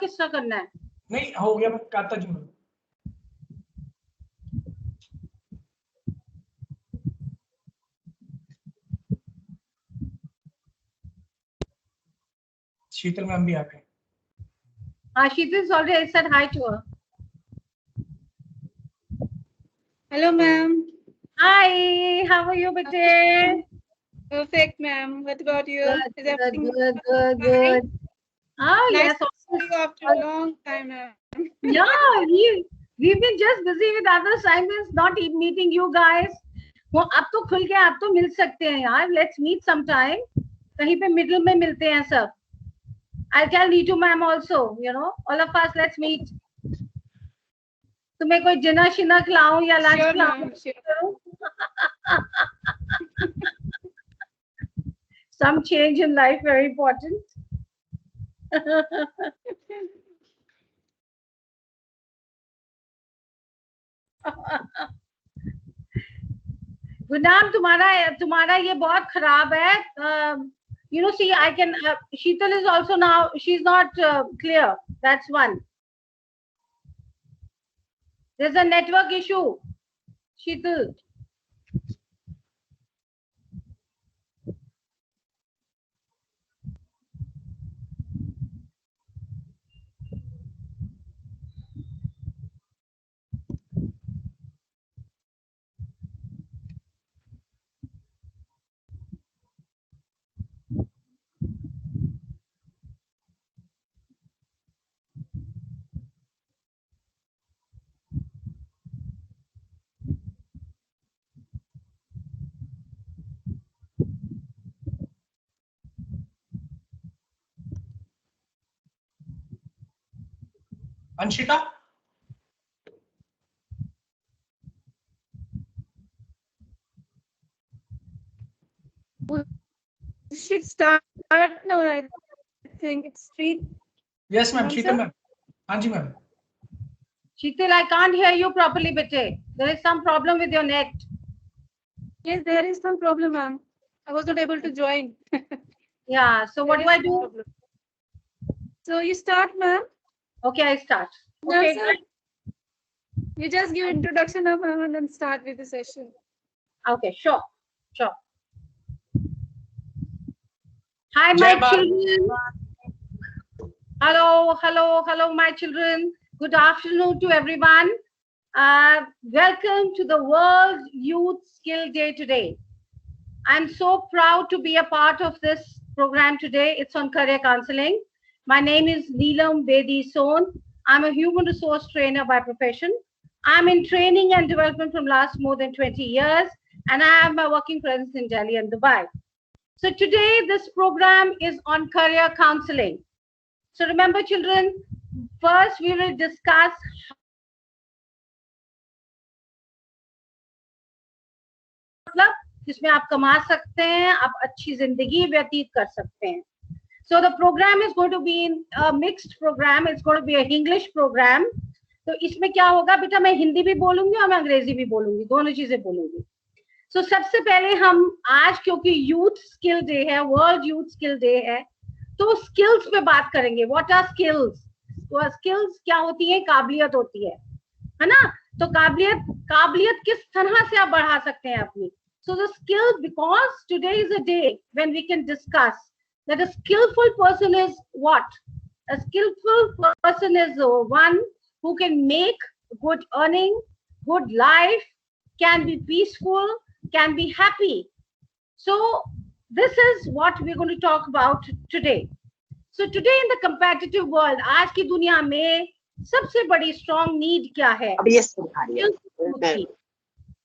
किसका करना है? नहीं हो गया, मैं काता जी में। शीतल मैम भी आ गए। हाँ, Sheetal already said hi to her. Hello, ma'am. Hi, how are you, bete? Perfect, ma'am. What about you? Is everything Good. fine? Oh, Nice yes. to see you after a long time, ma'am. Yeah, we've been just busy with other assignments, not meeting you guys. वो अब तो खुल गया, अब तो मिल सकते हैं यार. Let's meet sometime. कहीं पे मिडिल में मिलते हैं सब. I'll tell Neetu ma'am also. You know, all of us, let's meet. तुम्हें कोई डिनर शिनर खिलाऊं या lunch Sure, खिलाऊं? ma'am. Sure. Some change in life very important. गुनाम, तुम्हारा ये बहुत खराब है. You know, see, I can. Sheetal is also now. She's not clear. That's one. There's a network issue. Sheetal. Anshita, We should start. No, I think it's 3. Yes ma'am. Ma'am, Sheetal sir? Ma'am. हाँ जी ma'am. Sheetal, I can't hear you properly, bete. There is some problem with your net. Yes, there is some problem, ma'am. I was not able to join. Yeah. So what do I do? Problem. So you start, ma'am. Okay, I start. Ma'am, Okay. sir, you just give introduction of ma'am and then start with the session. Okay. Sure. Hi, Jai my Bharat. children. Hello, my children. Good afternoon to everyone. Welcome to the World Youth Skill Day today. I'm so proud to be a part of this program today. It's on career counseling. My name is Neelam Bedi Sohn. I'm a human resource trainer by profession. I'm in training and development from last more than 20 years, and I have my working presence in Delhi and Dubai. So today, this program is on career counseling. So remember, children, first we will discuss मतलब जिसमें आप कमा सकते हैं, आप अच्छी जिंदगी व्यतीत कर सकते हैं. So the program is going to be in a mixed program. It's going to be a English program. तो इसमें क्या होगा बेटा, मैं हिंदी भी बोलूंगी और मैं अंग्रेजी भी बोलूंगी, दोनों चीजें बोलूंगी. So सबसे पहले हम आज, क्योंकि यूथ स्किल डे है, वर्ल्ड यूथ स्किल डे है, तो स्किल्स पे बात करेंगे. What are skills? तो स्किल्स क्या होती है? काबिलियत होती है ना. तो काबिलियत किस तरह से आप बढ़ा सकते हैं अपनी. So the skill, because today is a day when we can discuss that a skillful person is what? A skillful person is one who can make good earning, good life, can be peaceful, can be happy. So this is what we're going to talk about today. So today in the competitive world, आज की दुनिया में सबसे बड़ी strong need क्या है?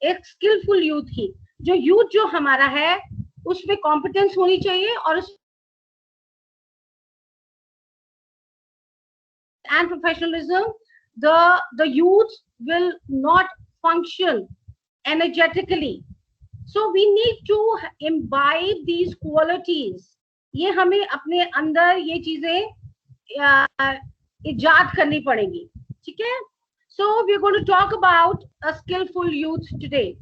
एक skillful youth की. जो youth जो हमारा है, उसमें competence होनी चाहिए और and professionalism. The youth will not function energetically. So we need to imbibe these qualities. ये हमें अपने अंदर ये चीजें इजाद करनी पड़ेगी. ठीक है? So we're going to talk about a skillful youth today.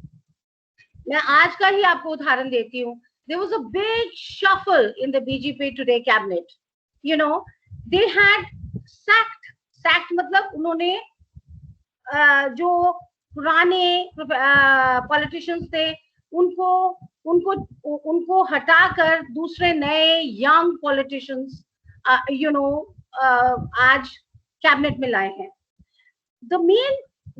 मैं आज का ही आपको उदाहरण देती हूँ. There was a big shuffle in the BJP today cabinet. You know, they had सैक्ट मतलब उन्होंने जो पुराने पॉलिटिशियंस थे उनको उनको उनको हटाकर दूसरे नए यंग पॉलिटिशियंस आज कैबिनेट में लाए हैं. The main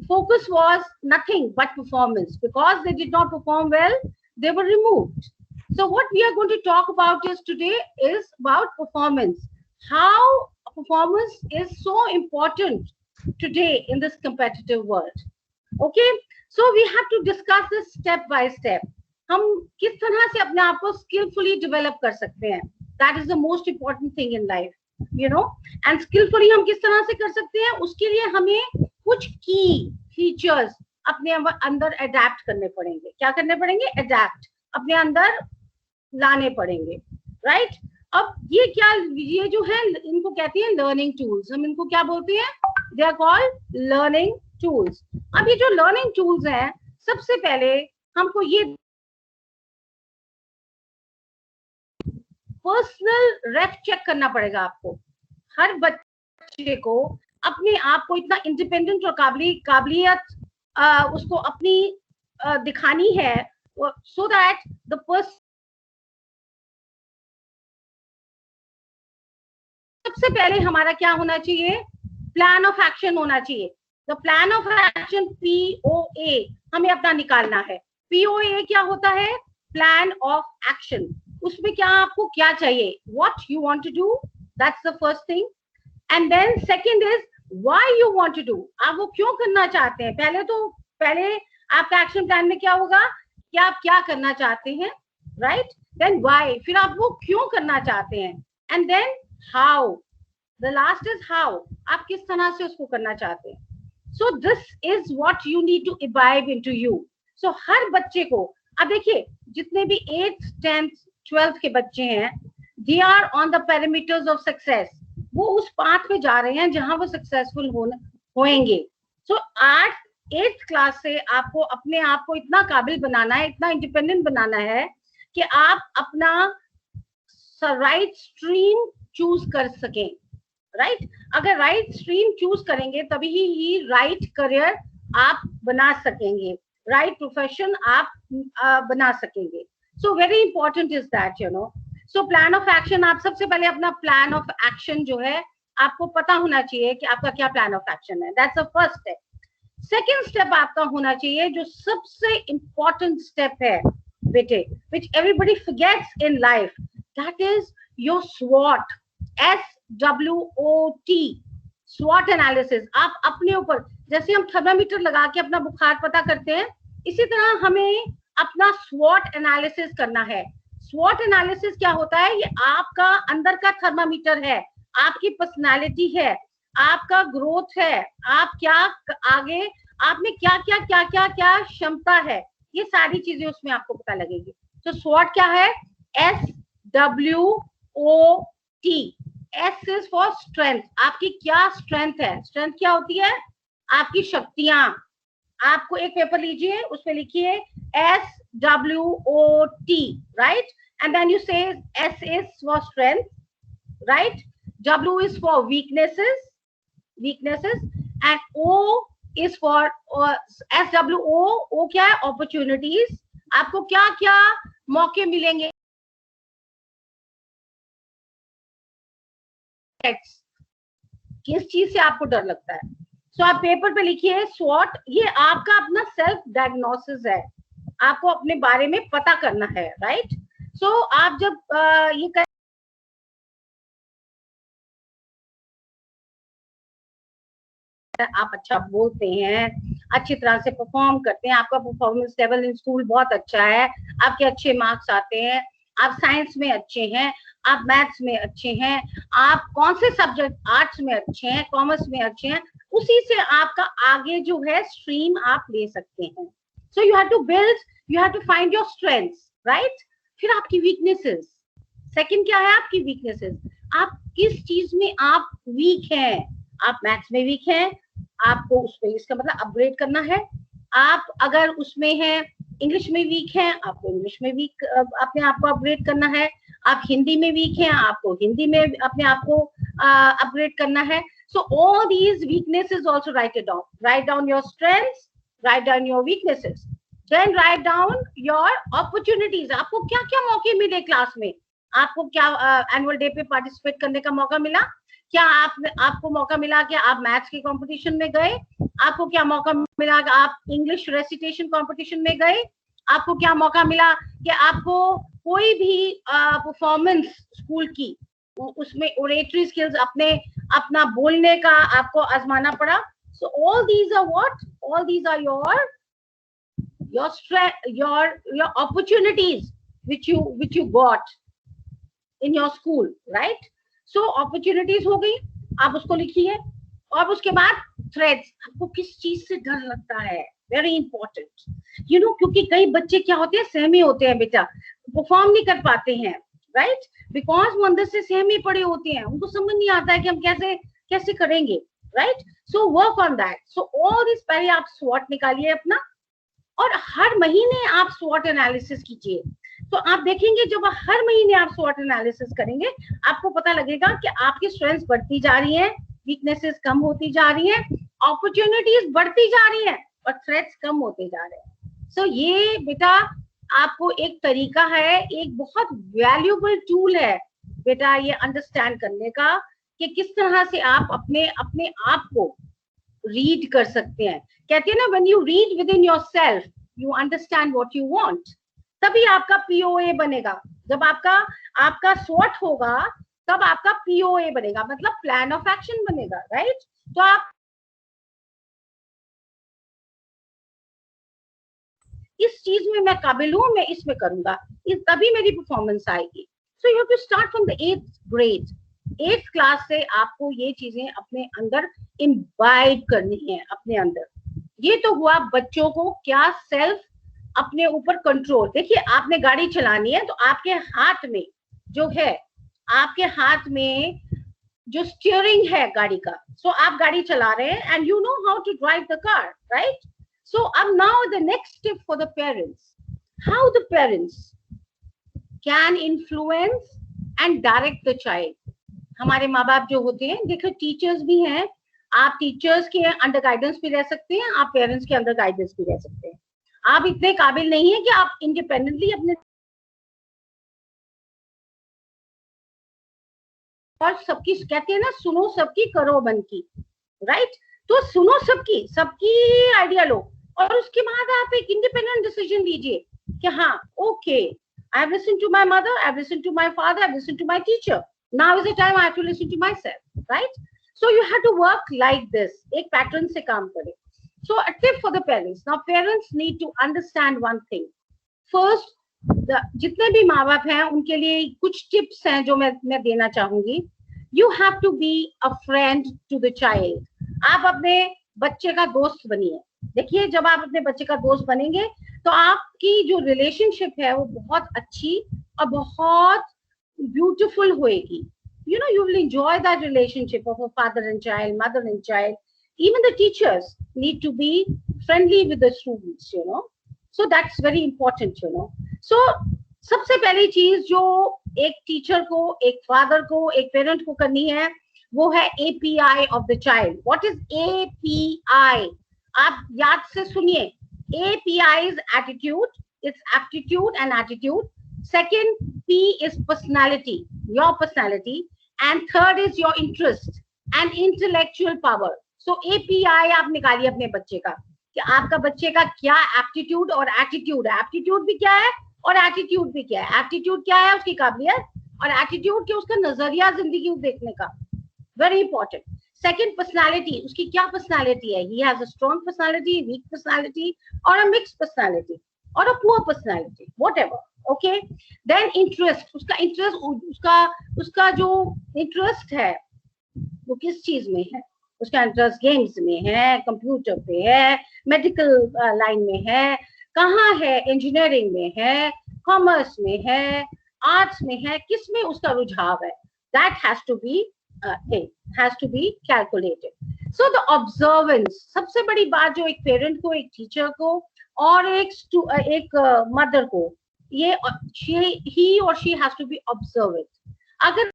focus was nothing but performance. Because they did not perform well, they were removed. So what we are going to talk about today is about performance. How performance is so important today in this competitive world. Okay, so we have to discuss this step by step. हम किस तरह से अपने आप को skillfully develop कर सकते हैं. That is the most important thing in life. And skillfully हम किस तरह से कर सकते हैं, उसके लिए हमें कुछ की फीचर्स अपने अंदर अडेप्ट करने पड़ेंगे. क्या करने पड़ेंगे? अडेप्ट, अपने अंदर लाने पड़ेंगे. राइट? अब ये जो है इनको कहते हैं लर्निंग टूल्स. हम इनको क्या बोलते हैं? They are called learning tools. अब ये जो लर्निंग टूल्स हैं, सबसे पहले हमको ये पर्सनल रेफ चेक करना पड़ेगा. आपको हर बच्चे को अपने आप को इतना इंडिपेंडेंट और काबिलियत उसको अपनी दिखानी है, सो दैट द पर्सन. सबसे पहले हमारा क्या होना चाहिए? प्लान ऑफ एक्शन होना चाहिए. The plan of action POA हमें अपना निकालना है. POA क्या होता है? Plan of action. उसमें क्या आपको क्या चाहिए? What you want to do, that's the first thing. And then second is why you want to do. आप वो क्यों करना चाहते हैं. पहले आपका एक्शन प्लान में क्या होगा कि आप क्या करना चाहते हैं. राइट? देन व्हाई, फिर आप वो क्यों करना चाहते हैं. And then how, the last is how, आप किस तरह से उसको करना चाहते हैं. So this is what you need to imbibe into you. So हर बच्चे को, अब देखिए जितने भी 8th 10th 12th के बच्चे हैं, they are on the parameters of success. वो उस पाथ पे जा रहे हैं जहां वो सक्सेसफुल होएंगे. सो 8th क्लास से आपको अपने आप को इतना काबिल बनाना है, इतना इंडिपेंडेंट बनाना है कि आप अपना राइट स्ट्रीम चूज कर सकें. राइट? अगर राइट स्ट्रीम चूज करेंगे तभी ही राइट करियर आप बना सकेंगे, राइट प्रोफेशन आप बना सकेंगे. So very important is that, So plan of action, आप सबसे पहले अपना plan of action जो है आपको पता होना चाहिए कि आपका क्या plan of action है. That's the first step. Second step आपका होना चाहिए जो सबसे important step है बेटे, which everybody forgets in life. That is your SWOT. SWOT. SWOT analysis. आप अपने ऊपर, जैसे हम थर्मामीटर लगा के अपना बुखार पता करते हैं, इसी तरह हमें अपना SWOT एनालिसिस करना है. SWOT एनालिसिस क्या होता है? ये आपका अंदर का थर्मामीटर है, आपकी पर्सनालिटी है, आपका ग्रोथ है, आप क्या आगे, आप में क्या क्या क्या क्या क्या क्षमता है, ये सारी चीजें उसमें आपको पता लगेगी. तो SWOT क्या है? SWOT. S is for strength. आपकी क्या स्ट्रेंथ है? स्ट्रेंथ क्या होती है? आपकी शक्तियां. आपको एक पेपर लीजिए, उस पे लिखिए SWOT, right? And then you say S is for strength, right? W is for weaknesses, and O is for SWO क्या है? Opportunities. आपको क्या क्या मौके मिलेंगे, किस चीज से आपको डर लगता है. सो आप पेपर पे लिखिए SWOT. ये आपका अपना सेल्फ डायग्नोसिस है, आपको अपने बारे में पता करना है. राइट? सो आप जब ये आप अच्छा बोलते हैं, अच्छी तरह से परफॉर्म करते हैं, आपका परफॉर्मेंस लेवल इन स्कूल बहुत अच्छा है, आपके अच्छे मार्क्स आते हैं, आप साइंस में अच्छे हैं, आप मैथ्स में अच्छे हैं, आप कौन से सब्जेक्ट, आर्ट्स में अच्छे हैं, कॉमर्स में अच्छे हैं, उसी से आपका आगे जो है स्ट्रीम आप ले सकते हैं. So you have to build, you have to find your strengths. Right? फिर आपकी वीकनेसेस. सेकंड क्या है? आपकी वीकनेसेस. आप किस चीज में आप वीक हैं. आप मैथ्स में वीक हैं, आपको उसमें, इसका मतलब अपग्रेड करना है. आप अगर उसमें हैं, इंग्लिश में वीक हैं, आपको इंग्लिश में वीक अपने आप को अपग्रेड करना है. आप हिंदी में वीक हैं, आपको हिंदी में अपने आप को अपग्रेड करना है. So all these weaknesses also write it down. Write down your strengths, write down your weaknesses. Then write down your opportunities. आपको क्या क्या मौके मिले क्लास में, आपको क्या एनुअल डे पे पार्टिसिपेट करने का मौका मिला, क्या आपको मौका मिला कि आप मैथ्स के कंपटीशन में गए, आपको क्या मौका मिला कि आप इंग्लिश रेसिटेशन कंपटीशन में गए, आपको क्या मौका मिला कि आपको कोई भी परफॉर्मेंस स्कूल की उसमें ओरेटरी स्किल्स अपना बोलने का आपको आजमाना पड़ा. So all these are what? All these are your strength, your opportunities which you got in your school, right? So opportunities हो गई, आप उसको लिखिए. और उसके बाद थ्रेड्स, आपको किस चीज से डर लगता है, वेरी इंपॉर्टेंट. यू नो, क्योंकि कई बच्चे क्या होते हैं, सहमी होते हैं बेटा, परफॉर्म नहीं कर पाते हैं, राइट? बिकॉज वो अंदर से सहमी पड़े होते हैं, उनको समझ नहीं आता है कि हम कैसे करेंगे, right? So work on that. So all this, पहले आप स्वॉट निकालिए अपना, और हर महीने आप स्वॉट एनालिसिस कीजिए. तो आप देखेंगे जब हर महीने आप स्वॉट एनालिसिस करेंगे, आपको पता लगेगा कि आपकी स्ट्रेंथ्स बढ़ती जा रही हैं, वीकनेसेस कम होती जा रही हैं, अपॉर्चुनिटीज बढ़ती जा रही हैं और थ्रेट्स कम होते जा रहे हैं. सो ये बेटा आपको एक तरीका है, एक बहुत वैल्यूएबल टूल है बेटा ये अंडरस्टैंड करने का कि किस तरह से आप अपने आप को रीड कर सकते हैं. कहते हैं ना, when you read with in yourself you understand what you want. तभी आपका पीओए बनेगा. जब आपका स्वॉट होगा तब आपका पीओए बनेगा, मतलब प्लान ऑफ एक्शन बनेगा, राइट? तो आप इस चीज में मैं काबिल हूं, मैं इसमें करूंगा, तभी मेरी परफॉर्मेंस आएगी. So you have to start from the 8th grade. 8th class से आपको ये चीजें अपने अंदर इम्बाइब करनी है अपने अंदर. ये तो हुआ बच्चों को क्या सेल्फ अपने ऊपर कंट्रोल. देखिए, आपने गाड़ी चलानी है तो आपके हाथ में जो है, आपके हाथ में जो स्टीयरिंग है गाड़ी का, सो आप गाड़ी चला रहे हैं and you know how to drive the car, right? So now the next step for the parents, how the parents can influence and direct the child. हमारे माँ बाप जो होते हैं, देखो टीचर्स भी हैं, आप टीचर्स के अंडर गाइडेंस भी रह सकते हैं, आप पेरेंट्स के अंडर गाइडेंस भी रह सकते हैं. आप इतने काबिल नहीं है कि आप इंडिपेंडेंटली अपने और सबकी, कहते हैं ना, सुनो सबकी करो मन की, राइट? तो सुनो सबकी आइडिया लो और उसके बाद आप एक इंडिपेंडेंट डिसीजन लीजिए कि हाँ, okay, I have listened to my mother, I have listened to my father, I have listened to my teacher, now is the time I have to listen to myself, right? So you have to work like this, एक pattern से काम करें. So a tip for the parents. Now parents need to understand one thing. First, जितने भी माँ बाप हैं उनके लिए कुछ टिप्स हैं जो मैं देना चाहूंगी. You have to be a friend to the child. आप अपने बच्चे का दोस्त बनिए. देखिए, जब आप अपने बच्चे का दोस्त बनेंगे तो आपकी जो रिलेशनशिप है वो बहुत अच्छी और बहुत ब्यूटीफुल होएगी. You know, you will enjoy that relationship of a father and child, mother and child. Even the teachers need to be friendly with the students, you know. So that's very important, you know. So सबसे पहली चीज जो एक teacher को, एक father को, एक parent को करनी है वो है API of the child. What is API? आप याद से सुनिए. API is attitude, it's aptitude and attitude. Second, P is personality, your personality, and third is your interest and intellectual power. So API आप निकालिए अपने बच्चे का कि आपका बच्चे का क्या एप्टीट्यूड और एटीट्यूड है. एप्टीट्यूड भी क्या है और एटीट्यूड भी क्या है. एप्टीट्यूड क्या है, उसकी काबिलियत, और एटीट्यूड क्या, उसका नजरिया जिंदगी को देखने का. Very important. सेकेंड, पर्सनालिटी, उसकी क्या पर्सनालिटी है. He has a strong personality, weak personality, और अ मिक्स्ड पर्सनालिटी, और a poor personality, whatever. Okay. Then interest, उसका इंटरेस्ट, उसका जो इंटरेस्ट है वो किस चीज में है. उसका इंटरेस्ट गेम्स में है, कंप्यूटर पे है, मेडिकल लाइन में है, कहाँ है, इंजीनियरिंग में है, कॉमर्स में है, आर्ट्स में है, किस में उसका रुझाव है. That has to be has to be calculated. So the observance, सबसे बड़ी बात जो एक पेरेंट को, एक टीचर को और एक मदर को, ये he or she has to be observant. अगर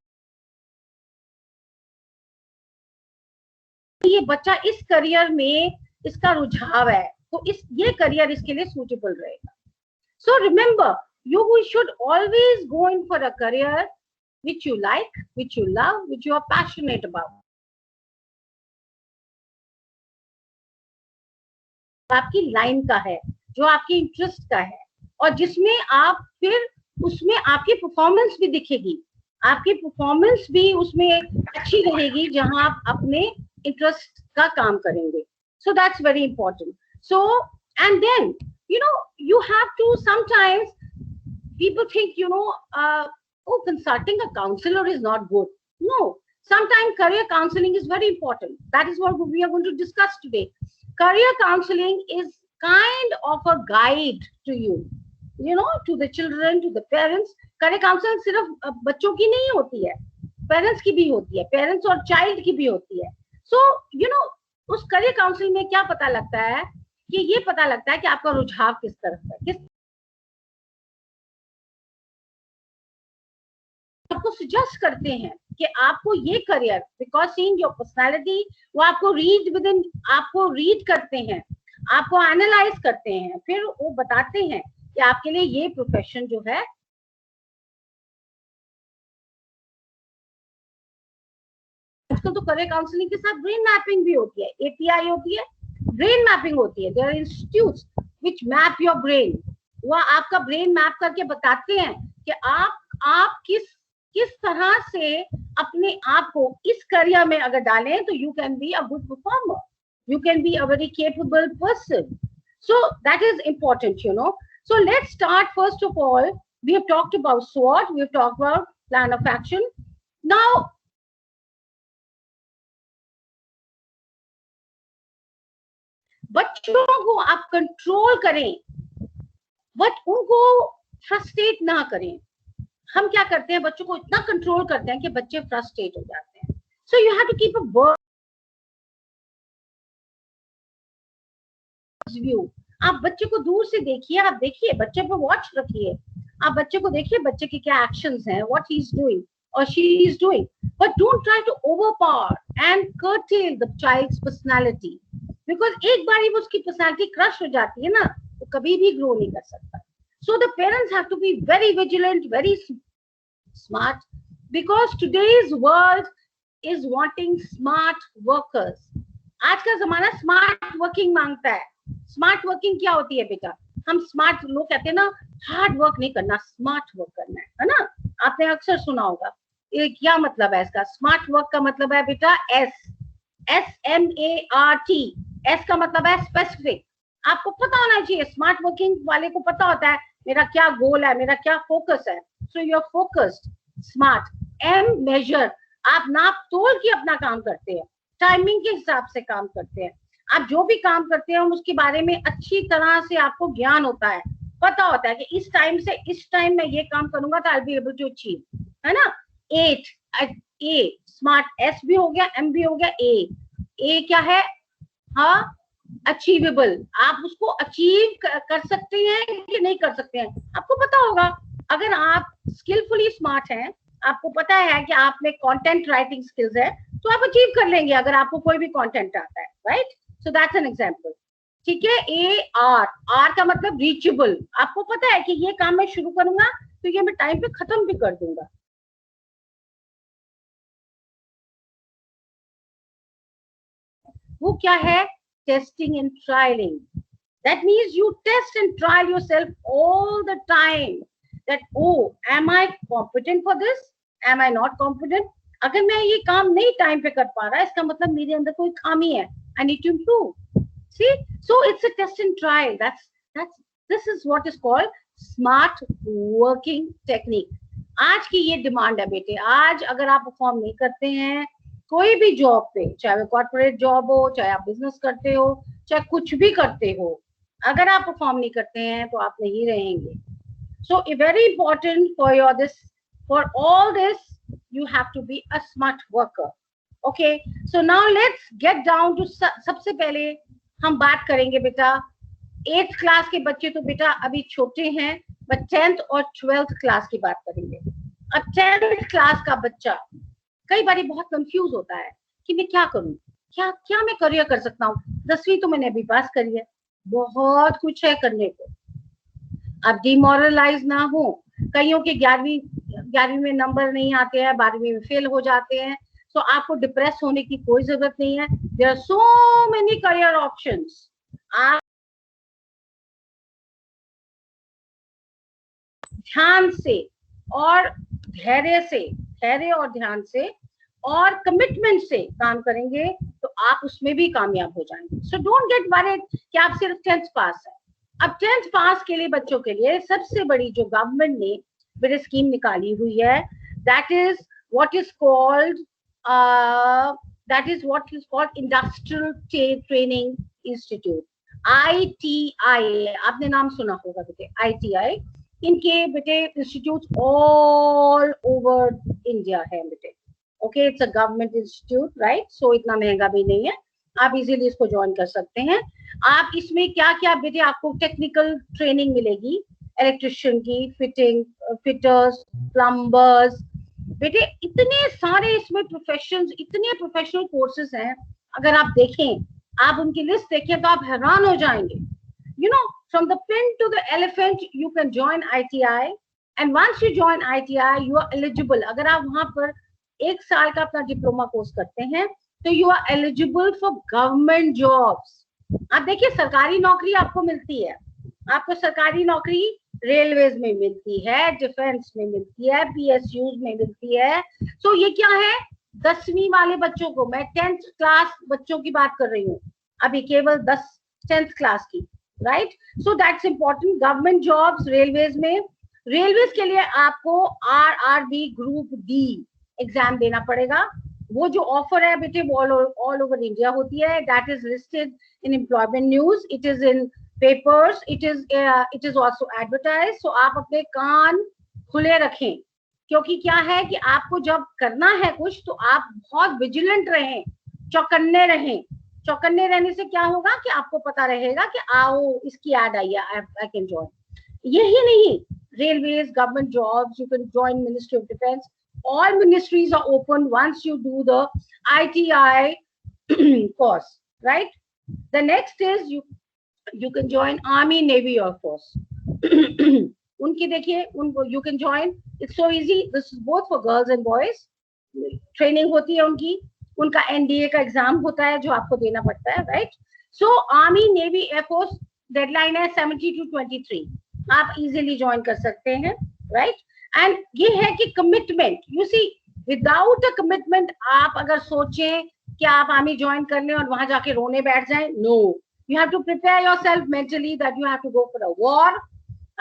ये बच्चा इस करियर में इसका रुझाव है, तो ये करियर इसके लिए सूटेबल रहेगा. So remember, you should always go in for a career which you like, which you love, which you are passionate about. आपकी लाइन का है, जो आपकी इंटरेस्ट का है, और जिसमें आप फिर उसमें आपकी परफॉर्मेंस भी दिखेगी, आपकी परफॉर्मेंस भी उसमें अच्छी रहेगी जहां आप अपने इंटरेस्ट का काम करेंगे. So that's very important. So and then you have to sometimes people think oh, consulting a counselor is not good. No, sometimes career counseling is very important. That is what we are going to discuss today. Career counseling is kind of a guide to you, to the children, to the parents. Career counseling सिर्फ बच्चों की नहीं होती है, parents की भी होती है, पेरेंट्स और चाइल्ड की भी होती है. So उस करियर काउंसलिंग में क्या पता लगता है कि ये पता लगता है कि आपका रुझाव किस तरफ है, किस आपको सजेस्ट करते हैं कि आपको ये career, because seeing your personality, वो आपको रीड करते हैं, आपको एनालाइज करते हैं, फिर वो बताते हैं कि आपके लिए ये प्रोफेशन जो है. आजकल तो करियर काउंसलिंग के साथ ब्रेन मैपिंग भी होती है, एपीआई होती है, ब्रेन मैपिंग होती है. There are institutes which map your brain. वो आपका ब्रेन मैप करके बताते हैं कि आप किस तरह से अपने आप को इस करियर में अगर डालें तो you can be a good performer, you can be a very capable person. So that is important, So let's start. First of all, we have talked about SWOT, we have talked about plan of action. Now, बच्चों को आप control करें, but उनको frustrate ना करें. हम क्या करते हैं, बच्चों को इतना कंट्रोल करते हैं कि बच्चे फ्रस्ट्रेट हो जाते हैं. So you have to keep a broad view. आप बच्चे को दूर से देखिए, आप देखिए बच्चे पे वॉच रखिए, आप बच्चे को देखिए बच्चे के क्या एक्शंस हैं, व्हाट ही इज डूइंग और she is doing, but don't try to overpower and curtail the child's personality, because एक बार जब उसकी पर्सनालिटी क्रश हो जाती है ना, तो कभी भी ग्रो नहीं कर सकता. So the parents have to be very vigilant, very smart, because today's world is wanting smart workers. आज का जमाना स्मार्ट वर्किंग मांगता है. स्मार्ट वर्किंग क्या होती है बेटा? हम स्मार्ट, लोग कहते हैं ना हार्ड वर्क नहीं करना, स्मार्ट वर्क करना है ना. आपने अक्सर सुना होगा. ये क्या मतलब है इसका? स्मार्ट वर्क का मतलब है बेटा SMART. एस का मतलब है स्पेसिफिक. आपको पता होना चाहिए, स्मार्ट वर्किंग वाले को पता होता है मेरा क्या गोल है, मेरा क्या फोकस है. So you are focused. Smart. M measure, आप नाप तोल के अपना काम करते हैं, टाइमिंग के हिसाब से काम करते हैं. आप जो भी काम करते हैं उसके बारे में अच्छी तरह से आपको ज्ञान होता है, पता होता है कि इस टाइम से इस टाइम में ये काम करूंगा तो I will be able to achieve, है ना. 8 ए स्मार्ट. S भी हो गया, M भी हो गया, ए क्या है? हाँ, अचीवेबल. आप उसको अचीव कर सकते हैं कि नहीं कर सकते हैं, आपको पता होगा. अगर आप स्किलफुली स्मार्ट हैं, आपको पता है कि आप में कंटेंट राइटिंग स्किल्स है, तो आप अचीव कर लेंगे अगर आपको कोई भी कंटेंट आता है, right. So that's an example. ठीक है. आर का मतलब रीचेबल. आपको पता है कि ये काम मैं शुरू करूंगा तो ये मैं टाइम पे खत्म भी कर दूंगा. वो क्या है? Testing and trialling. That means you test and trial yourself all the time. That oh, am I competent for this? Am I not competent? अगर मैं ये काम नहीं टाइम पे कर पा रहा, इसका मतलब मेरे अंदर कोई खामी है. I need to improve. See, so it's a test and trial. This is what is called smart working technique. आज की ये डिमांड है बेटे. आज अगर आप परफॉर्म नहीं करते हैं कोई भी जॉब पे, चाहे वो कॉर्पोरेट जॉब हो, चाहे आप बिजनेस करते हो, चाहे कुछ भी करते हो, अगर आप परफॉर्म नहीं करते हैं तो आप नहीं रहेंगे. So very important for all this, you have to be a smart worker. Okay, so now let's get down to सबसे पहले हम बात करेंगे बेटा 8th क्लास के बच्चे तो बेटा अभी छोटे हैं, बट 10th और 12th क्लास की बात करेंगे. अब 10th क्लास का बच्चा कई बार बहुत कंफ्यूज होता है कि मैं क्या करूं, क्या क्या मैं करियर कर सकता हूँ। 10वीं तो मैंने अभी पास करी है, बहुत कुछ है करने को। आप डिमोरलाइज ना हो। कईयों के 11वीं में नंबर नहीं आते हैं, 12वीं में फेल हो जाते हैं, तो आपको डिप्रेस होने की कोई जरूरत नहीं है। There are so many career options. आप ध्यान से और धैर्य और ध्यान से और कमिटमेंट से काम करेंगे तो आप उसमें भी कामयाब हो जाएंगे। सो डोंट गेट वरीड कि आप सिर्फ 10th पास है। अब 10th पास के लिए बच्चों के लिए सबसे बड़ी जो गवर्नमेंट ने मेरी स्कीम निकाली हुई है, that is what is called industrial training institute, ITI। आपने नाम सुना होगा बेटे, ITI। इनके बेटे इंस्टीट्यूट ऑल ओवर इंडिया है बेटे। Okay, it's a government institute, right. So इतना महंगा भी नहीं है, आप इजीली इसको ज्वाइन कर सकते हैं। आप इसमें क्या क्या बेटे, आपको टेक्निकल ट्रेनिंग मिलेगी, इलेक्ट्रिशियन की, फिटर्स, प्लम्बर्स, बेटे इतने सारे इसमें प्रोफेशंस, इतने प्रोफेशनल कोर्सेज हैं। अगर आप देखें, आप उनकी लिस्ट देखें तो आप हैरान हो जाएंगे। You know, from the pin to the elephant, you can join ITI, and once you join ITI, you are eligible. अगर आप वहां पर 1 साल का अपना डिप्लोमा कोर्स करते हैं तो you are eligible for government jobs. आप देखिए, सरकारी नौकरी आपको मिलती है। आपको सरकारी नौकरी रेलवेज में मिलती है, डिफेंस में मिलती है, PSUs में मिलती है। तो ये क्या है, 10वीं वाले बच्चों को, मैं 10th क्लास बच्चों की बात कर रही हूँ अभी, केवल 10th क्लास की, right. So that's important. Government jobs railways में, रेलवेज के लिए आपको RRB ग्रुप D एग्जाम देना पड़ेगा। वो जो ऑफर है बेटे वो ऑल ओवर इंडिया होती है। That is listed in employment news, it is in papers, it is also advertise. So आप अपने कान खुले रखें, क्योंकि क्या है कि आपको जब करना है कुछ तो आप बहुत विजिलेंट रहें, चौकन्ने रहें। चौकन्ने रहने से क्या होगा कि आपको पता रहेगा कि आओ इसकी ऐड आई है, आई कैन जॉइन। यही नहीं, railways, government jobs, you can join ministry of defence. All ministries are open once you do the ITI course, right? The next is you can join Army, Navy, Air Force. उनकी देखिए, उनको you can join. It's so easy. This is both for girls and boys. Training होती है उनकी, उनका NDA का exam होता है जो आपको देना पड़ता है, राइट। सो आर्मी, नेवी, एयरफोर्स, डेडलाइन है 70 to 23। आप इजीली ज्वाइन कर सकते हैं, राइट। एंड ये है कि commitment, you see, without a commitment आप अगर सोचें कि आप आर्मी ज्वाइन कर लें और वहां जाके रोने बैठ जाएं, no, you have to prepare yourself mentally that you have to go for a war.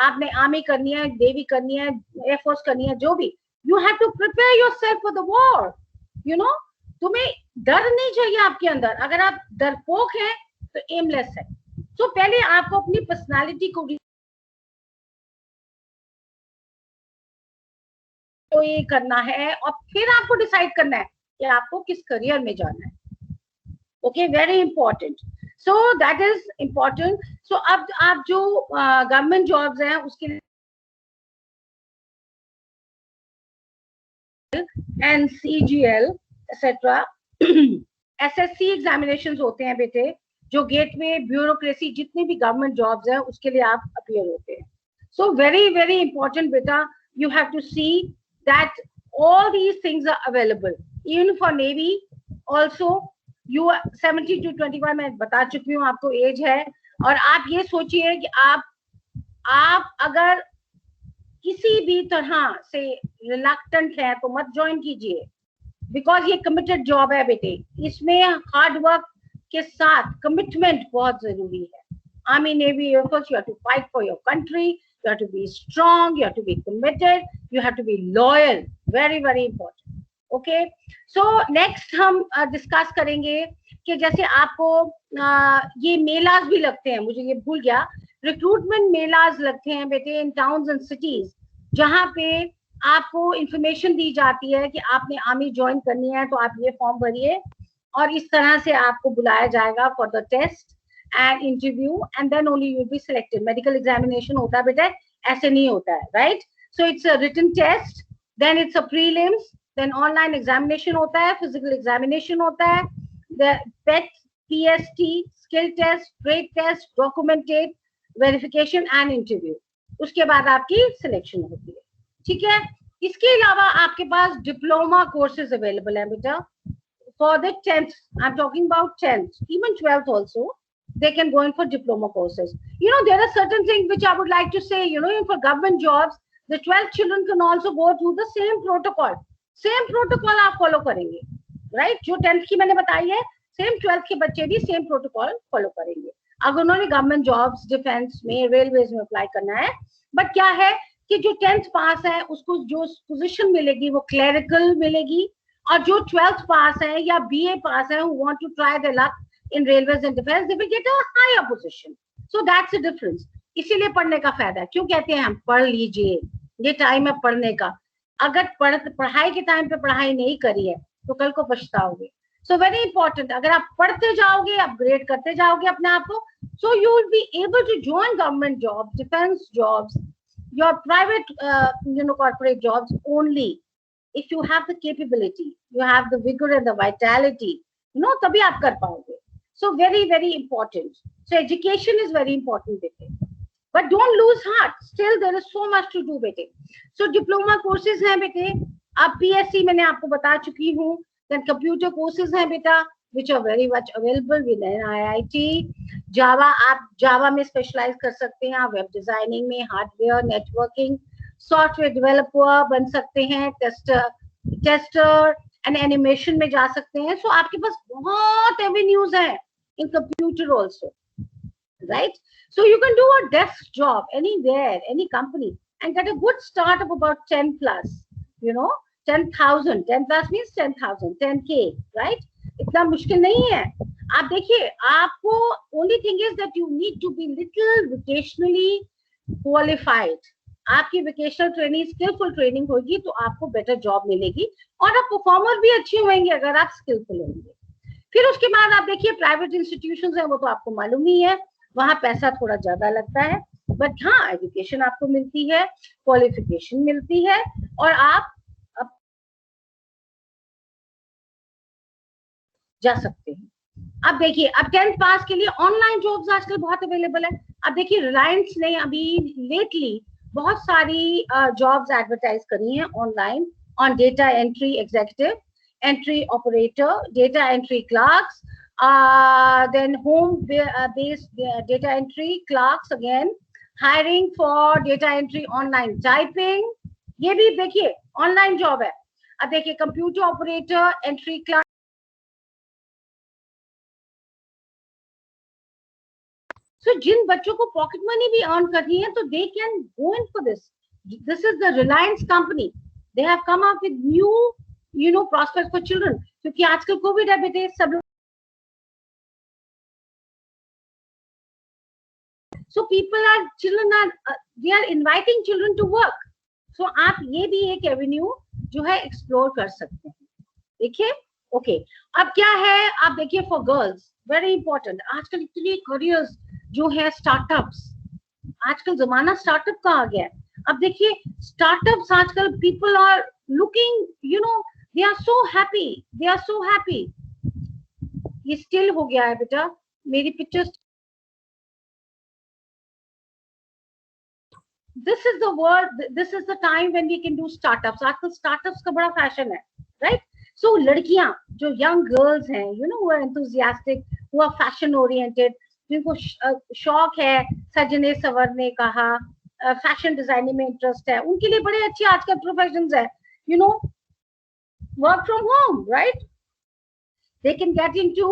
आपने आर्मी करनी है, नेवी करनी है, एयरफोर्स करनी है, जो भी, you have to prepare yourself for the war. You know, तुम्हें डर नहीं चाहिए आपके अंदर। अगर आप डरपोक हैं तो एमलेस है। तो पहले आपको अपनी पर्सनालिटी को तो ये करना है और फिर आपको डिसाइड करना है कि आपको किस करियर में जाना है। Okay, very important. So that is important. So अब आप जो गवर्नमेंट जॉब्स हैं उसके लिए NCGL एक्सेट्रा SSC एग्जामिनेशंस होते हैं बेटे, जो गेटवे, ब्यूरोक्रेसी, जितनी भी गवर्नमेंट जॉब्स हैं उसके लिए आप अपीयर होते हैं। सो वेरी वेरी इंपॉर्टेंट बेटा, you have to see that all these things are available. Even for Navy also, you 70 to 25 मैं बता चुकी हूँ आपको एज है। और आप ये सोचिए कि आप अगर किसी भी तरह से रिलक्टेंट है तो मत ज्वाइन कीजिए, बिकॉज ये कमिटेड जॉब है बेटे। इसमें हार्ड वर्क के साथ कमिटमेंट बहुत जरूरी है। Army, navy, air force, you have to fight for your country. You have to be strong, you have to be committed, you have to be loyal. Very very important. Okay, so next हम discuss करेंगे कि जैसे आपको ये मेलाज भी लगते हैं, मुझे ये भूल गया, रिक्रूटमेंट मेलाज लगते हैं बेटे इन टाउन्स एंड सिटीज, जहाँ पे आपको इंफॉर्मेशन दी जाती है कि आपने आर्मी ज्वाइन करनी है तो आप ये फॉर्म भरिए और इस तरह से आपको बुलाया जाएगा for the test and interview, and then only you will be selected. Medical examination होता है बेटा, ऐसे नहीं होता है, right? So it's a written test, then it's a prelims, then online examination होता है, physical examination होता है, the PET, PST, skill test, trade test, documented, verification and interview. उसके बाद आपकी सिलेक्शन होती है, ठीक है। इसके अलावा आपके पास डिप्लोमा कोर्सेज अवेलेबल है बेटा for the 10th. I'm talking about 10th, even 12th also. They can go in for diploma courses. You know, there are certain things which I would like to say, you know, for government jobs, the 12th children can also go through the same protocol. Same protocol आप follow करेंगे, right? जो 10th की मैंने बताई है, same 12th के बच्चे भी same protocol follow करेंगे। अगर उन्होंने government jobs, defense में, railways में apply करना है, but क्या है कि जो 10th पास है उसको जो position मिलेगी वो clerical मिलेगी, और जो 12th पास है या BA पास है who want to try their luck in railways and defense, they will get a higher position. So that's the difference. इसीलिए पढ़ने का फायदा है। क्यों कहते हैं हम पढ़ लीजिए, ये टाइम है पढ़ने का। अगर पढ़ाई के टाइम पे पढ़ाई नहीं करी है तो कल को पछताओगे। So very important, अगर आप पढ़ते जाओगे, अपग्रेड करते जाओगे अपने आप को, so you will be able to join government jobs, defense jobs, your private corporate jobs only if you have the capability, you have the vigor and the vitality, तभी आप कर पाओगे। So very, very important. So education is very important, bete. But don't lose heart. Still there is so much to do, bete. So diploma courses हैं बेटे, अब PSC मैंने आपको बता चुकी हूँ, then computer courses हैं बेटा, which are very much available within IIT. Java, आप Java में specialize कर सकते हैं, web designing में, hardware, networking, software developer बन सकते हैं, tester and animation में जा सकते हैं। So आपके पास बहुत avenues हैं in computer also, right? So you can do a desk job anywhere, any company, and get a good start of about 10 plus, 10,000. 10 plus means 10,000, 10K, right? इतना मुश्किल नहीं है। आप देखिए, आपको only thing is that you need to be little vocationally qualified. आपकी vocational training, skillful training होगी तो आपको better job मिलेगी, और आप performer भी अच्छे होंगे अगर आप skillful होंगे। फिर उसके बाद आप देखिए प्राइवेट इंस्टीट्यूशंस है, वो तो आपको मालूम ही है, वहां पैसा थोड़ा ज्यादा लगता है, बट हाँ एजुकेशन आपको मिलती है, क्वालिफिकेशन मिलती है, और आप जा सकते हैं। अब देखिए, अब 10th पास के लिए ऑनलाइन जॉब्स आजकल बहुत अवेलेबल है। अब देखिए, रिलायंस ने अभी लेटली बहुत सारी जॉब्स एडवर्टाइज करी हैं online, on data entry executive, entry operator, data entry clerks, then home-based data entry clerks again, hiring for data entry online typing, ये भी देखिए ऑनलाइन जॉब है। अब देखिए computer operator, entry clerk, so जिन बच्चों को पॉकेट मनी भी earn करनी है तो they can go in for this. This is the Reliance company. They have come up with new prospects for children, क्योंकि आजकल कोविड है बेटे, सब लोग, so children are they are inviting children to work. So आप ये भी एक एवेन्यू जो है एक्सप्लोर कर सकते हैं। देखिए, ओके, अब क्या है, आप देखिए फॉर गर्ल्स वेरी इंपॉर्टेंट, आजकल इतने करियर्स जो है, स्टार्टअप्स, आजकल जमाना स्टार्टअप का आ गया है। अब देखिए स्टार्टअप्स आजकल, people are looking, they are so happy, they are so happy. ये स्टिल हो गया है बेटा, मेरी pictures. This is the world, this is the time when we can do startups. आजकल startups का बड़ा फैशन है, right? So लड़कियां जो young girls हैं, who are enthusiastic, who are fashion oriented, जिनको शौक है सजने संवरने का, फैशन डिजाइनिंग में इंटरेस्ट है, उनके लिए बड़े अच्छे आजकल प्रोफेशंस है, work from home, right? They can get into,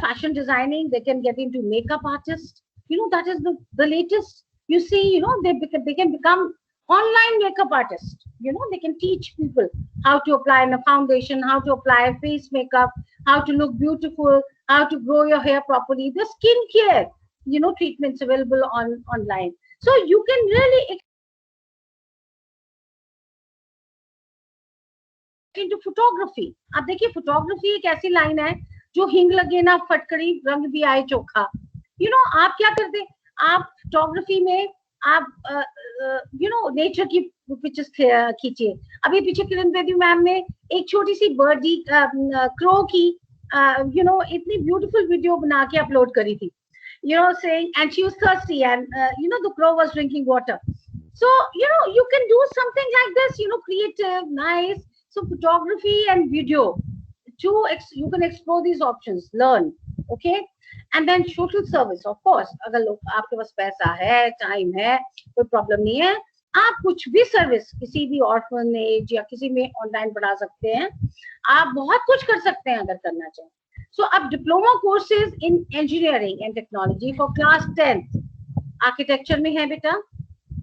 fashion designing, they can get into makeup artist, that is the latest, you see, they can become online makeup artist, they can teach people how to apply a foundation, how to apply face makeup, how to look beautiful, how to grow your hair properly, the skincare, treatments available online. So you can really into photography. आप देखिए photography एक ऐसी line है जो हिंग लगे ना फटकड़ी, रंग भी आए चोखा। आप क्या करते, आप फोटोग्राफी में आप नेचर की पिक्चर्स खींचिए। अभी पीछे किरण बेदी मैम ने एक छोटी सी बर्डी, क्रो की इतनी ब्यूटीफुल वीडियो बना के अपलोड करी थी, saying, and she was thirsty, and the crow was drinking water. So you can do something like this, creative, nice. So photography and video, you can explore these options, learn. Okay. And then social service, of course, अगर लोग आपके पास पैसा है, time है, कोई problem नहीं है, आप कुछ भी सर्विस किसी भी ऑर्फनेज या किसी में ऑनलाइन पढ़ा सकते हैं, आप बहुत कुछ कर सकते हैं अगर करना चाहें. So अब diploma courses in engineering and technology for class 10th, architecture में है बेटा,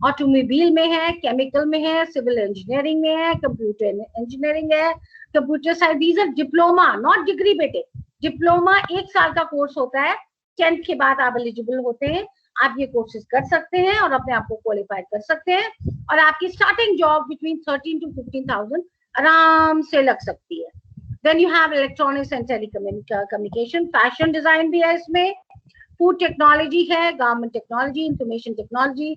ऑटोमोबाइल में है, केमिकल में है, सिविल इंजीनियरिंग में है, कंप्यूटर इंजीनियरिंग है, computer science. These are diploma, not degree बेटे. डिप्लोमा 1 साल का कोर्स होता है, 10th के बाद आप एलिजिबल होते हैं, आप ये कोर्सेज कर सकते हैं और अपने आप को क्वालिफाइड कर सकते हैं, और आपकी स्टार्टिंग जॉब बिटवीन 13 to 15,000 आराम से लग सकती है. Then you have electronics and telecommunication, fashion design भी है इसमें, फूड टेक्नोलॉजी है, garment technology, information technology,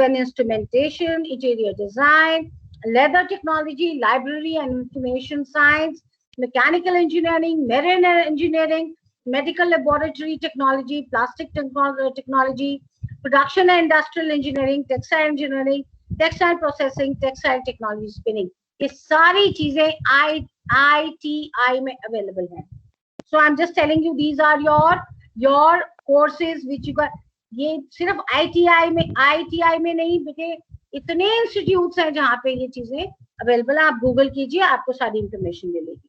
then instrumentation, interior design, leather technology, library and information science, mechanical engineering, marine engineering, medical laboratory technology, plastic technology, production and industrial engineering, textile processing, textile technology, spinning. ये सारी चीजें ITI में available हैं. So I'm just telling you, these are your courses which you got. ये सिर्फ ITI में नहीं बेटे, इतने इंस्टीट्यूट्स हैं जहाँ पे ये चीजें अवेलेबल है. आप गूगल कीजिए, आपको सारी इंफॉर्मेशन मिलेगी.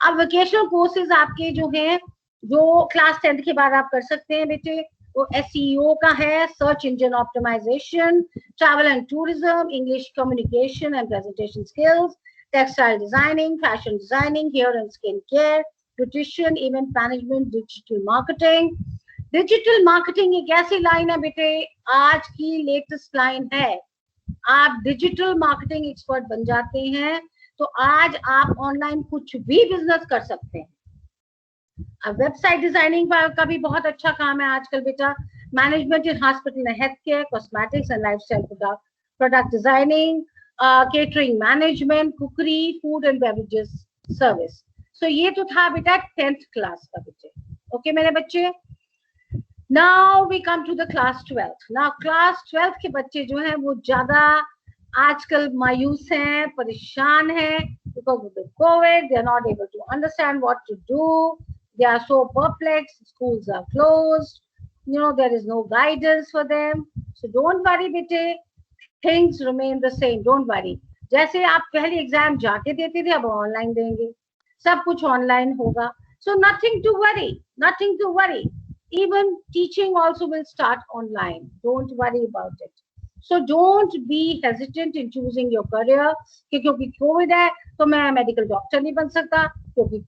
अब वोकेशनल कोर्सेज आपके जो हैं, जो क्लास 10th के बाद आप कर सकते हैं बेटे, वो SEO का है, search engine optimisation, travel and tourism, English communication and presentation skills, textile designing, fashion designing, hair and skin care, nutrition, event management, digital marketing. Digital marketing एक ऐसी लाइन है बेटे, आज की लेटेस्ट लाइन है. आप डिजिटल मार्केटिंग एक्सपर्ट बन जाते हैं तो आज आप ऑनलाइन कुछ भी बिजनेस कर सकते हैं. अब वेबसाइट डिजाइनिंग का भी बहुत अच्छा काम है आजकल बेटा. Management in hospital and health care, cosmetics and lifestyle product designing, catering management, cookery, food and beverages service. So ये तो था बेटा 10th क्लास का बेटे. ओके मेरे बच्चे. Now we come to the class 12th. Now class 12th के बच्चे जो हैं वो ज्यादा आजकल मायूस हैं, परेशान हैं, because of the COVID, they are not able to understand what to do. They are so perplexed. Schools are closed. There is no guidance for them. So don't worry, bete. Things remain the same. Don't worry. जैसे आप पहले exam जाके देते थे, अब online देंगे, सब कुछ ऑनलाइन होगा. So nothing to worry. Nothing to worry. Even teaching also will start online. Don't worry about it. So don't be hesitant in choosing your career. क्योंकि कोविड है तो मैं मेडिकल डॉक्टर नहीं बन सकता, क्योंकि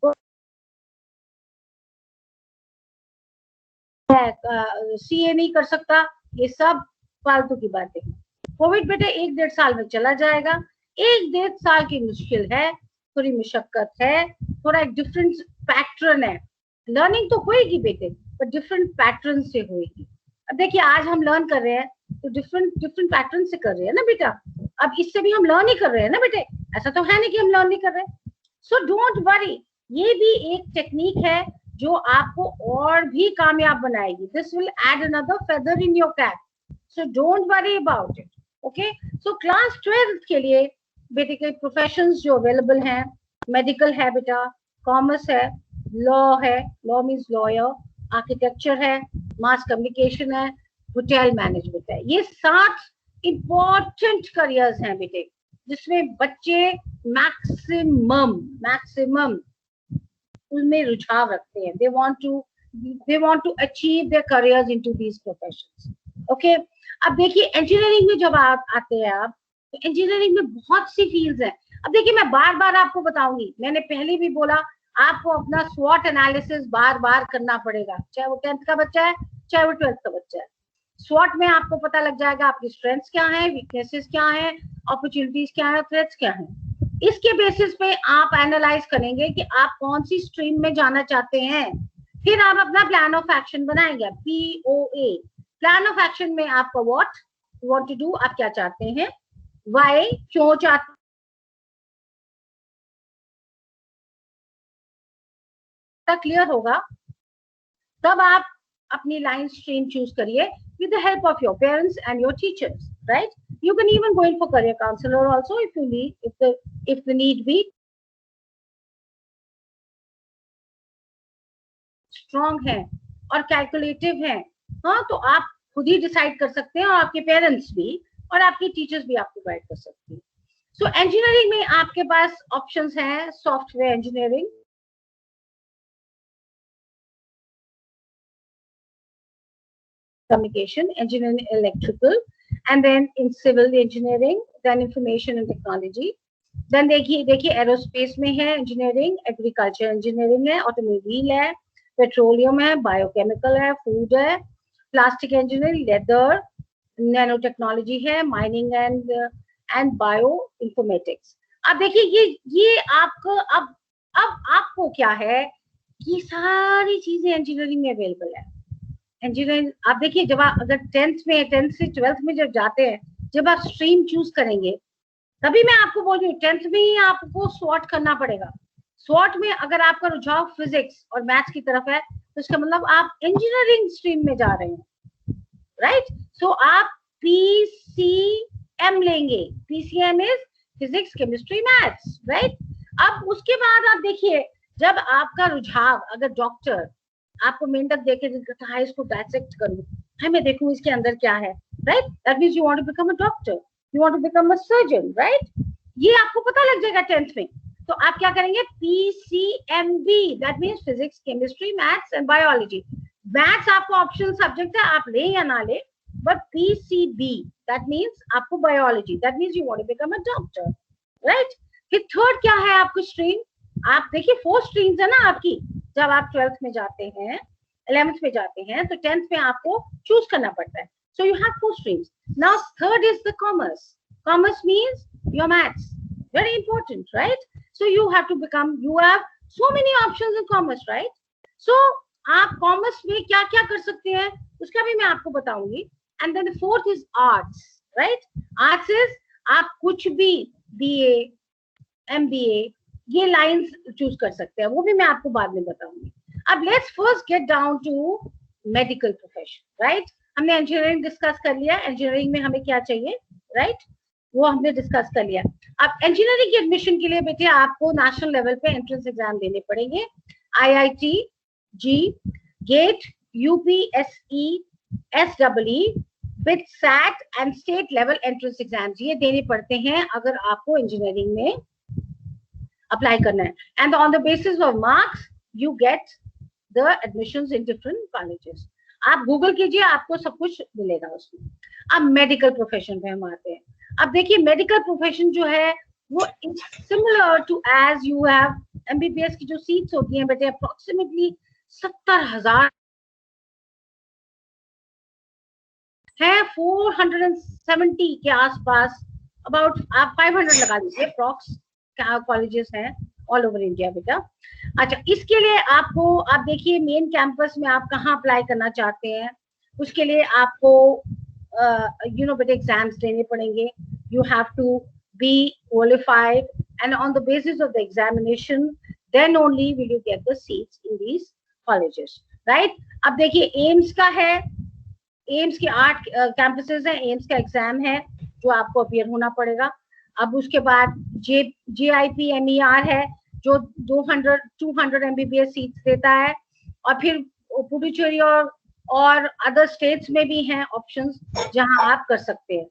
CA नहीं कर सकता. ये सब फालतू की बातें हैं. कोविड बेटे 1-1.5 साल में चला जाएगा. 1-1.5 साल की मुश्किल है, थोड़ी मुशक्कत है, थोड़ा एक डिफरेंट पैटर्न है. लर्निंग तो होएगी बेटे, पर डिफरेंट पैटर्न से होएगी. अब देखिए आज हम लर्न कर रहे हैं तो डिफरेंट पैटर्न से कर रहे हैं ना बेटा. अब इससे भी हम लर्न ही कर रहे हैं ना बेटे, ऐसा तो है नहीं कि हम लर्न नहीं कर रहे. सो डोंट वरी, ये भी एक टेक्निक है जो आपको और भी कामयाब बनाएगी. This will add another feather in your cap. So don't worry about it. Okay. So class 12th के लिए बेटे के प्रोफेशंस जो अवेलेबल हैं, मेडिकल है बेटा, कॉमर्स है, लॉ है, लॉ मीन्स लॉयर, आर्किटेक्चर है, मास कम्युनिकेशन है, होटल मैनेजमेंट है. ये 7 इंपॉर्टेंट करियर्स हैं बेटे, जिसमें बच्चे मैक्सिमम उनमें रुझाव रखते हैं. they want to achieve their careers into these professions. okay. अब देखिए इंजीनियरिंग में जब आप आते हैं, आप तो इंजीनियरिंग में बहुत सी फील्ड्स हैं. अब देखिए मैं बार बार आपको बताऊंगी, मैंने पहले भी बोला आपको अपना स्वॉट एनालिसिस बार बार करना पड़ेगा, चाहे वो 10th का बच्चा है, चाहे वो 12th का बच्चा है. स्वॉट में आपको पता लग जाएगा आपकी स्ट्रेंथ्स क्या हैं, वीकनेसेस क्या हैं, अपॉर्चुनिटीज क्या हैं, थ्रेट्स क्या हैं. इसके बेसिस पे आप एनालाइज करेंगे कि आप कौन सी स्ट्रीम में जाना चाहते हैं. फिर आप अपना प्लान ऑफ एक्शन बनाएंगे, POA. प्लान ऑफ एक्शन में आपका व्हाट टू डू, आप क्या चाहते हैं, व्हाई क्यों चाहते तक क्लियर होगा तब आप अपनी लाइन स्ट्रीम चूज करिए with the help of your parents and your teachers, right? You can even go in for career counselor also if you need, if the need be. Strong है और calculative है, हाँ, तो आप खुद ही decide कर सकते हैं और आपके पेरेंट्स भी और आपके टीचर्स भी आपको गाइड कर सकते हैं. सो इंजीनियरिंग में आपके पास ऑप्शंस हैं. Software engineering, communication engineering, electrical, and then in civil engineering, then information and technology. Then देखिए एरोस्पेस में है इंजीनियरिंग, एग्रीकल्चर इंजीनियरिंग है, ऑटोमोबाइल है, पेट्रोलियम है, बायोकेमिकल है, फूड है, plastic engineering, leather, nano technology है, माइनिंग एंड बायो इंफॉर्मेटिक्स. अब देखिए ये आपको अब आपको क्या है, ये सारी चीजें इंजीनियरिंग में अवेलेबल है. इंजीनियरिंग आप देखिए, जब आप अगर 10th से 12th में जब जाते हैं, जब आप स्ट्रीम चूज करेंगे, तभी मैं आपको बोल रही हूँ 10th में ही आपको स्वॉट करना पड़ेगा. स्वॉट में अगर आपका रुझाव फिजिक्स और मैथ्स की तरफ है तो इसका मतलब आप इंजीनियरिंग स्ट्रीम में जा रहे हैं, राइट? सो आप PCM लेंगे. PCM is physics, chemistry, maths, right? अब उसके बाद आप देखिए, जब आपका रुझाव, अगर डॉक्टर आपको मेंढक देखे है, इसको डायसेक्ट करूं, है मैं देखूं इसके अंदर क्या है, right? That means you want to become a doctor, you want to become a surgeon, right? ये आपको पता लग जाएगा 10th में. तो आप क्या करेंगे? PCMB, that means physics, chemistry, maths and biology. Maths आपको ऑप्शनल सब्जेक्ट है, आप ले या ना ले, बट PCB दैट मींस आपको biology, that means you want to become a doctor, right? फिर थर्ड क्या है आपको स्ट्रीम? आप देखिए 4 स्ट्रीम्स है ना आपकी. जब आप 12th में जाते हैं, 11th में जाते हैं, तो 10th में आपको चूज करना पड़ता है. So you have 4 streams. Now third is the commerce. Commerce means your maths, very important, right? So you have to become, you have so many options in commerce, right? So आप commerce में क्या क्या कर सकते हैं उसका भी मैं आपको बताऊंगी. And then the fourth is arts, right? Arts is आप कुछ भी BA, MBA ये लाइंस चूज कर सकते हैं, वो भी मैं आपको बाद में बताऊंगी. अब let's first get down to medical profession, right? हमने इंजीनियरिंग डिस्कस कर लिया, इंजीनियरिंग में हमें क्या चाहिए, राइट? वो हमने डिस्कस कर लिया. अब इंजीनियरिंग की एडमिशन के लिए बेटे आपको नेशनल लेवल पे एंट्रेंस एग्जाम देने पड़ेंगे. IIT, JEE, GATE, UPSE, SEE, with SAT and state level entrance exams ये देने पड़ते हैं अगर आपको इंजीनियरिंग में अप्लाई करना है. And on the basis of marks you get the admissions in different colleges. आप गूगल कीजिए, आपको सब कुछ मिलेगा उसमें. अब मेडिकल प्रोफेशन पे हम आते हैं. अब देखिए मेडिकल प्रोफेशन जो है वो similar to as you have MBBS की जो सीट्स होती हैं बेटे, अप्रोक्सीमेटली 70,000 है, 470 के आसपास, अबाउट आप 500 लगा दीजिए अप्रोक्स कॉलेजेस हैं ऑल ओवर इंडिया बेटा. अच्छा, इसके लिए आपको, आप देखिए मेन कैंपस में आप कहाँ अप्लाई करना चाहते हैं, उसके लिए आपको बेटे एग्जाम्स देने पड़ेंगे. You have to be qualified, and on the basis of the examination, then only will you get the seats in these colleges, right? अब देखिए एम्स का है, एम्स के 8 कैंपसेस हैं, एम्स का एग्जाम है जो आपको अपियर होना पड़ेगा. अब उसके बाद JIPMER है जो 200 MBBS सीट्स देता है, और फिर पुडुचेरी और अदर स्टेट्स में भी हैं ऑप्शंस जहां आप कर सकते हैं.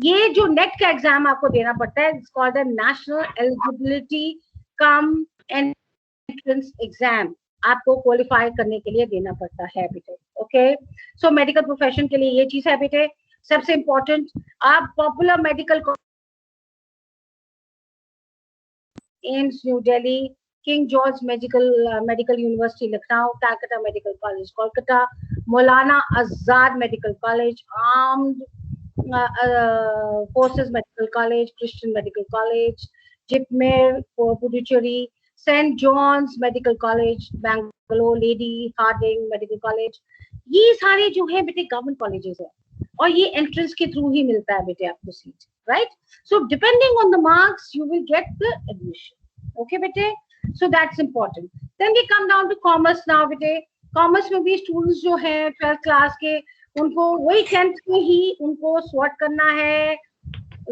ये जो नेट का एग्जाम आपको देना पड़ता है, it's called the national eligibility cum entrance exam, आपको क्वालिफाई करने के लिए देना पड़ता है बेटे. ओके, सो मेडिकल प्रोफेशन के लिए ये चीज है बेटे. सबसे इम्पोर्टेंट, आप popular medical AIIMS New Delhi, King George medical university Lucknow, Calcutta medical college Kolkata, Maulana Azad medical college, armed forces medical college, Christian medical college, JIPMER Puducherry, Saint John's medical college Bangalore, Lady Hardinge medical college, ये सारे जो है बेटे गवर्नमेंट कॉलेजेस है और ये entrance के through ही मिलता है बेटे आपको seat, right? So depending on the marks you will get the admission. Okay बेटे, So that's important. Then we come down to commerce now बेटे. Commerce में भी students जो हैं 12th class के, उनको वही 10th में ही उनको SWOT करना है,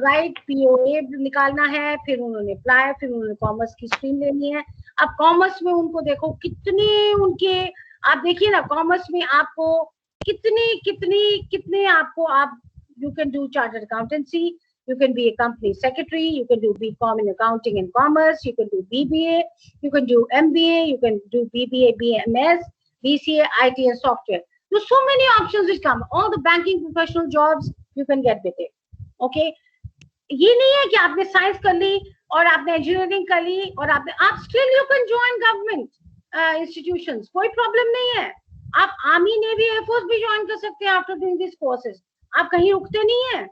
right? POA निकालना है, फिर उन्होंने apply, फिर उन्होंने commerce की stream लेनी है. अब commerce में उनको देखो कितने उनके, आप देखिए ना commerce में आपको कितने आपको आप you can do chartered accountancy, you can be a company secretary, you can do BCom in accounting and commerce, you can do BBA, you can do MBA, you can do BBA, BMS, BCA, IT and software. There's so many options which come. All the banking professional jobs you can get with it. Okay? ये नहीं है कि आपने science कर ली और आपने engineering कर ली और आप still you can join government institutions, कोई प्रॉब्लम नहीं है. आप आर्मी नेवी एयरफोर्स भी ज्वाइन कर सकते हैं आफ्टर डूइंग दिस कोर्सेज. आप कहीं रुकते नहीं है.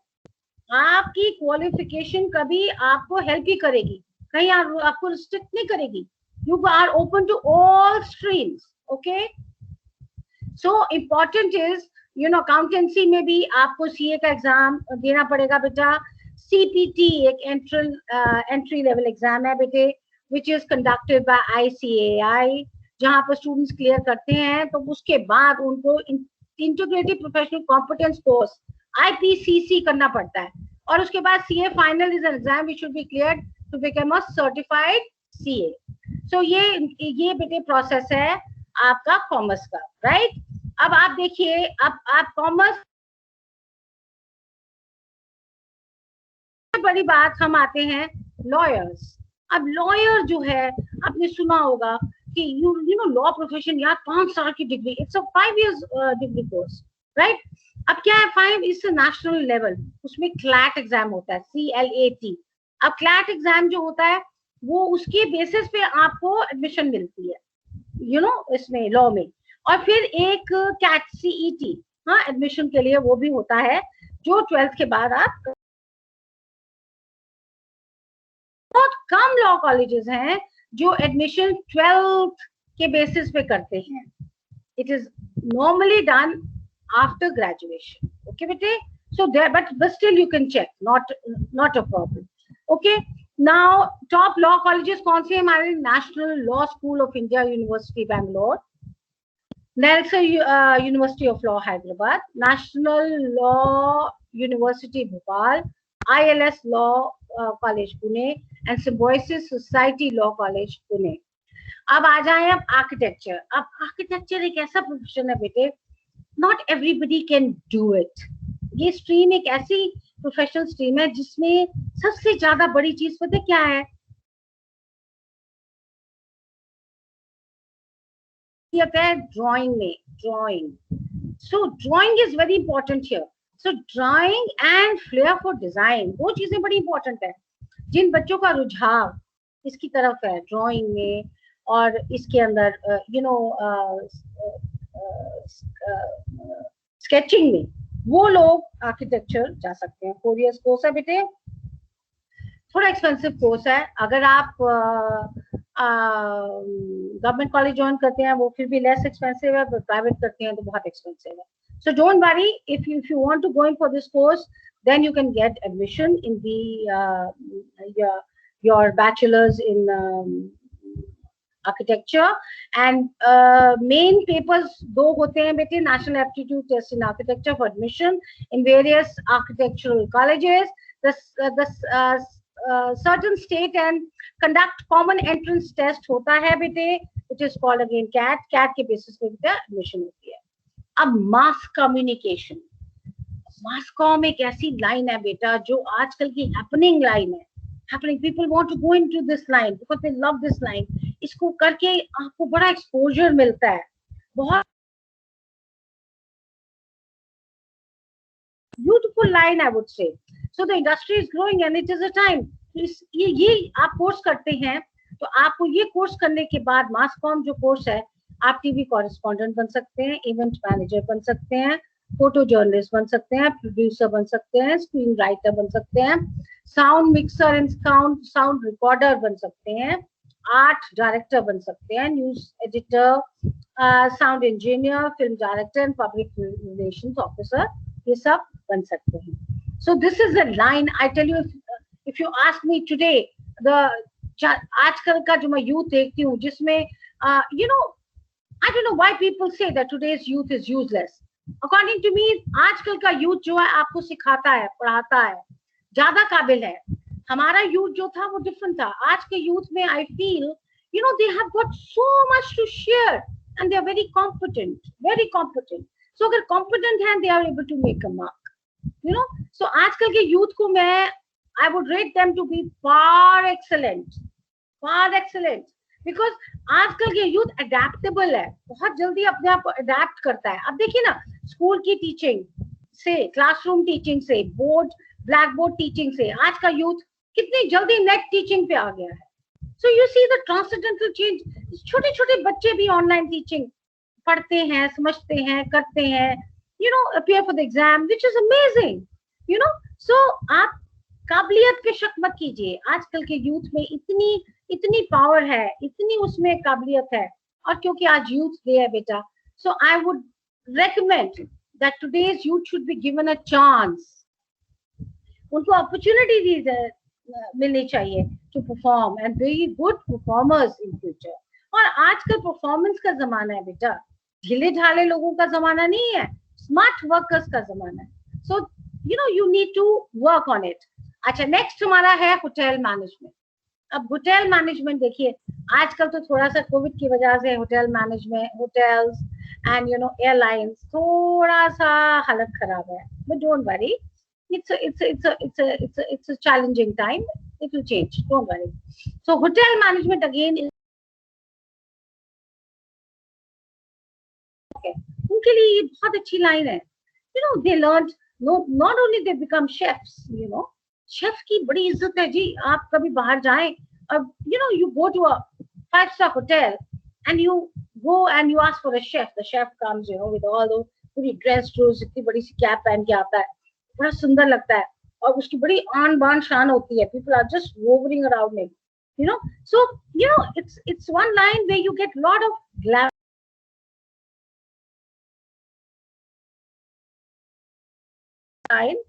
आपकी क्वालिफिकेशन कभी आपको हेल्प ही करेगी, कहीं आपको रिस्ट्रिक्ट नहीं करेगी. You are open to all streams. Okay, so important is you know accountancy में भी आपको सीए का एग्जाम देना पड़ेगा बेटा. सीपीटी एक एंट्री लेवल एग्जाम है बेटे, which is conducted by ICAI, जहां पर स्टूडेंट्स क्लियर करते हैं तो उसके बाद उनको integrated professional competence course IPCC करना पड़ता है, और उसके बाद CA final is an exam which should be cleared to become a certified CA. सो ये बेटे प्रोसेस है आपका कॉमर्स का, राइट? अब आप देखिए, अब आप कॉमर्स, बड़ी बात हम आते हैं लॉयर्स. अब लॉयर जो है, आपने सुना होगा कि यू नो लॉ प्रोफेशन यार 5 साल की degree, it's a 5 years degree course, right? अब क्या है, 5 इज नेशनल लेवल, उसमें क्लैट एग्जाम होता है, CLAT. अब क्लैट एग्जाम जो होता है वो उसके बेसिस पे आपको एडमिशन मिलती है, यू नो, इसमें लॉ में. और फिर एक कैट CET, हाँ, एडमिशन के लिए वो भी होता है, जो 12th के बाद आप, बहुत कम लॉ कॉलेजेस हैं जो एडमिशन 12th के बेसिस पे करते हैं. It is normally done after graduation. Okay bete, so there, but still you can check, not a problem. Okay, now top law colleges kaun se hamare? National Law School of India, University Bangalore, Nelson University of Law Hyderabad, National Law University Bhopal, ILS Law College Pune and Symbiosis Society Law College Pune. अब आ जाए अब architecture. अब architecture एक ऐसा profession है बेटे, Not everybody can do it. ये stream एक ऐसी प्रोफेशनल स्ट्रीम है जिसमें सबसे ज्यादा बड़ी चीज पता क्या है? ये होता है ड्राइंग में, drawing. So drawing is very important here. So drawing and flare for design, वो चीजें बड़ी इंपॉर्टेंट है. जिन बच्चों का रुझाव इसकी तरफ है, ड्राइंग में और इसके अंदर यू नो स्केचिंग में, वो लोग आर्किटेक्चर जा सकते हैं. 4 years कोर्स है बेटे, थोड़ा एक्सपेंसिव कोर्स है. अगर आप गवर्नमेंट कॉलेज ज्वाइन करते हैं वो फिर भी लेस एक्सपेंसिव है, प्राइवेट करते हैं तो बहुत एक्सपेंसिव है. So don't worry, if you want to go in for this course, then you can get admission in the your bachelor's in architecture. And main papers दो होते हैं बेटे, national aptitude test in architecture for admission in various architectural colleges. The certain state and conduct common entrance test होता है बेटे, which is called again CAT. CAT के basis पे बेटा admission होती है. अब mass communication, mass com एक ऐसी लाइन है बेटा जो आजकल की happening लाइन है. Happening, people want to go into this line because they love this line. इसको करके आपको बड़ा एक्सपोजर मिलता है, बहुत beautiful line I would say. So the industry is growing and it is a time. ये आप कोर्स करते हैं तो आपको ये कोर्स करने के बाद मास कॉम जो कोर्स है, आप टीवी कॉरेस्पॉन्डेंट बन सकते हैं, इवेंट मैनेजर बन सकते हैं, फोटो जर्नलिस्ट बन सकते हैं, प्रोड्यूसर बन सकते हैं, स्क्रीन राइटर बन सकते हैं, sound mixer and sound recorder बन सकते हैं, आर्ट डायरेक्टर बन सकते हैं, news editor, sound engineer, film director and public relations officer, ये सब बन सकते हैं. So this is the line. I tell you, if you ask me today, आजकल का जो मैं यूथ देखती हूँ जिसमें you know I don't know why people say that today's youth is useless. According to me, आजकल का यूथ जो है आपको सिखाता है, पढ़ाता है, ज्यादा काबिल है. हमारा यूथ जो था वो डिफरेंट था. आज के यूथ में I feel, they have got so much to share and they are very competent, very competent. So अगर competent हैं, they are able to make a mark. So आजकल के यूथ को मैं I would rate them to be far excellent, far excellent. Because आजकल के youth adaptable है, बहुत जल्दी अपने आप को अडेप्ट करता है. अब देखिए ना, स्कूल की टीचिंग से, क्लासरूम टीचिंग से, ब्लैक बोर्ड टीचिंग से आज का यूथ कितनी जल्दी नेट टीचिंग पे आ गया है. So you see the transcendental change. छोटे छोटे बच्चे भी ऑनलाइन टीचिंग पढ़ते हैं, समझते हैं, करते हैं, appear for the exam, which is amazing. So आप काबिलियत पे शक मत कीजिए. आजकल के यूथ में इतनी पावर है, इतनी उसमें काबिलियत है, और क्योंकि आज यूथ डे है बेटा, so I would recommend that today's youth should be given a chance. उनको अपॉर्चुनिटी मिलनी चाहिए to perform and be good performers in future. और आजकल परफॉर्मेंस का जमाना है बेटा, ढीले ढाले लोगों का जमाना नहीं है, स्मार्ट वर्कर्स का जमाना है. So you need to work on it. अच्छा, नेक्स्ट हमारा है होटल मैनेजमेंट. अब होटल मैनेजमेंट देखिए, आजकल तो थोड़ा सा कोविड की वजह से hotel management, hotels and airlines थोड़ा सा हालत खराब है, but don't worry, it's a challenging time. It will change, don't worry. So hotel management again is okay. उनके लिए ये बहुत अच्छी लाइन है. They learned, not only they become chefs, chef की बड़ी इज्जत है जी. आप कभी बाहर जाएं, अब you go to a 5-star hotel and you go and you ask for a chef. The chef comes with all those पूरी ड्रेस रोज, इतनी बड़ी सी कैप पहन के आता है, बड़ा सुंदर लगता है, और उसकी बड़ी आन बान शान होती है. People are just hovering around him, so it's one line where you get lot of glamour.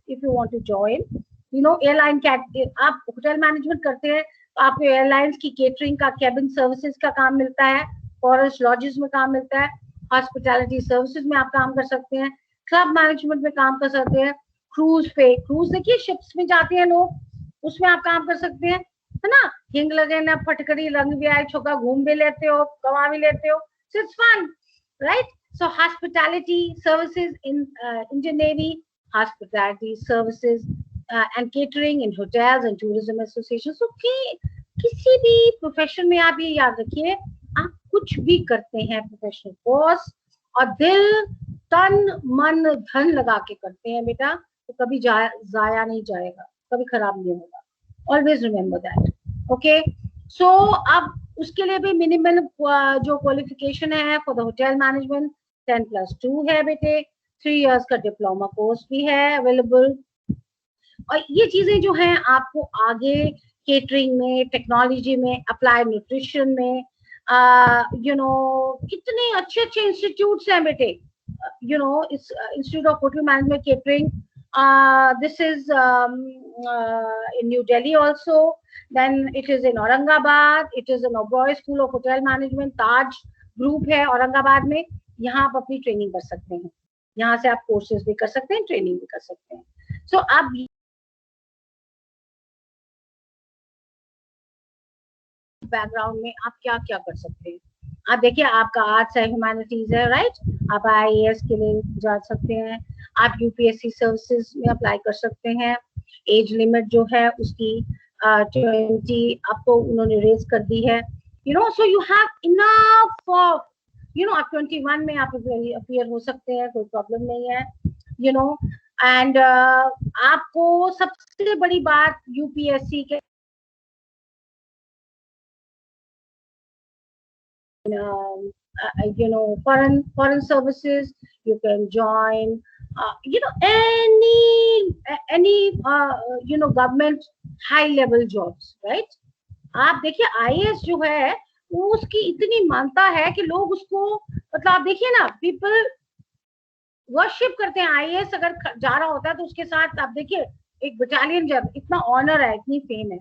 If you want to join, airline आप होटल मैनेजमेंट करते हैं तो आपको एयरलाइंस की केटरिंग का, केबिन सर्विसेज का काम मिलता है, फॉरेस्ट लॉजेस में काम मिलता है, हॉस्पिटैलिटी सर्विसेज में आप काम कर सकते हैं, क्लब मैनेजमेंट में काम कर सकते हैं, क्रूज देखिए शिप्स में जाते हैं लोग, उसमें आप काम कर सकते हैं, है ना. हिंग लगे ना, फटकड़ी रंग भी आए, छोका घूम भी लेते हो, कमा भी लेते हो. So it's fun, right. So hospitality services in Indian navy, hospitality services and catering in hotels and tourism association. So किसी भी प्रोफेशन में आप ये याद रखिए, आप कुछ भी करते हैं प्रोफेशनल कोर्स और दिल, तन, मन, धन लगा के करते हैं बेटा, तो कभी जाया नहीं जाएगा, कभी खराब नहीं होगा. Always remember that. ओके, सो अब उसके लिए भी मिनिमम जो क्वालिफिकेशन है फॉर द होटल मैनेजमेंट 10+2 है बेटे. 3 years का डिप्लोमा कोर्स भी है अवेलेबल. और ये चीजें जो हैं आपको आगे केटरिंग में, टेक्नोलॉजी में, अप्लाइड न्यूट्रिशन में, कितने अच्छे अच्छे इंस्टीट्यूट्स हैं बेटे. Institute of hotel management catering, this is in New Delhi also. Then it is in Aurangabad. It is in Oberoi School of Hotel Management. Taj group है औरंगाबाद में. यहाँ आप अपनी ट्रेनिंग कर सकते हैं, यहाँ से आप कोर्सेज भी कर सकते हैं, ट्रेनिंग भी कर सकते हैं. सो अब बैकग्राउंड में आप क्या क्या कर सकते हैं. आप देखिए, आपका आर्ट्स है, ह्यूमैनिटीज है, राइट. आप IAS के लिए जा सकते हैं, आप UPSC सर्विसेज में अप्लाई कर सकते हैं. एज लिमिट जो है उसकी 20 आपको उन्होंने रेज कर दी है. So you have enough of, आप 21 में आप अपीयर हो सकते हैं, कोई प्रॉब्लम नहीं है. एंड आपको सबसे बड़ी बात UPSC के foreign services, you can join any government high level jobs, right. आप देखिए IAS जो है वो उसकी इतनी मानता है कि लोग उसको, मतलब आप देखिए ना, पीपल वर्शिप करते हैं. IAS अगर जा रहा होता है तो उसके साथ आप देखिए एक बटालियन, जब इतना ऑनर है, इतनी फेम है,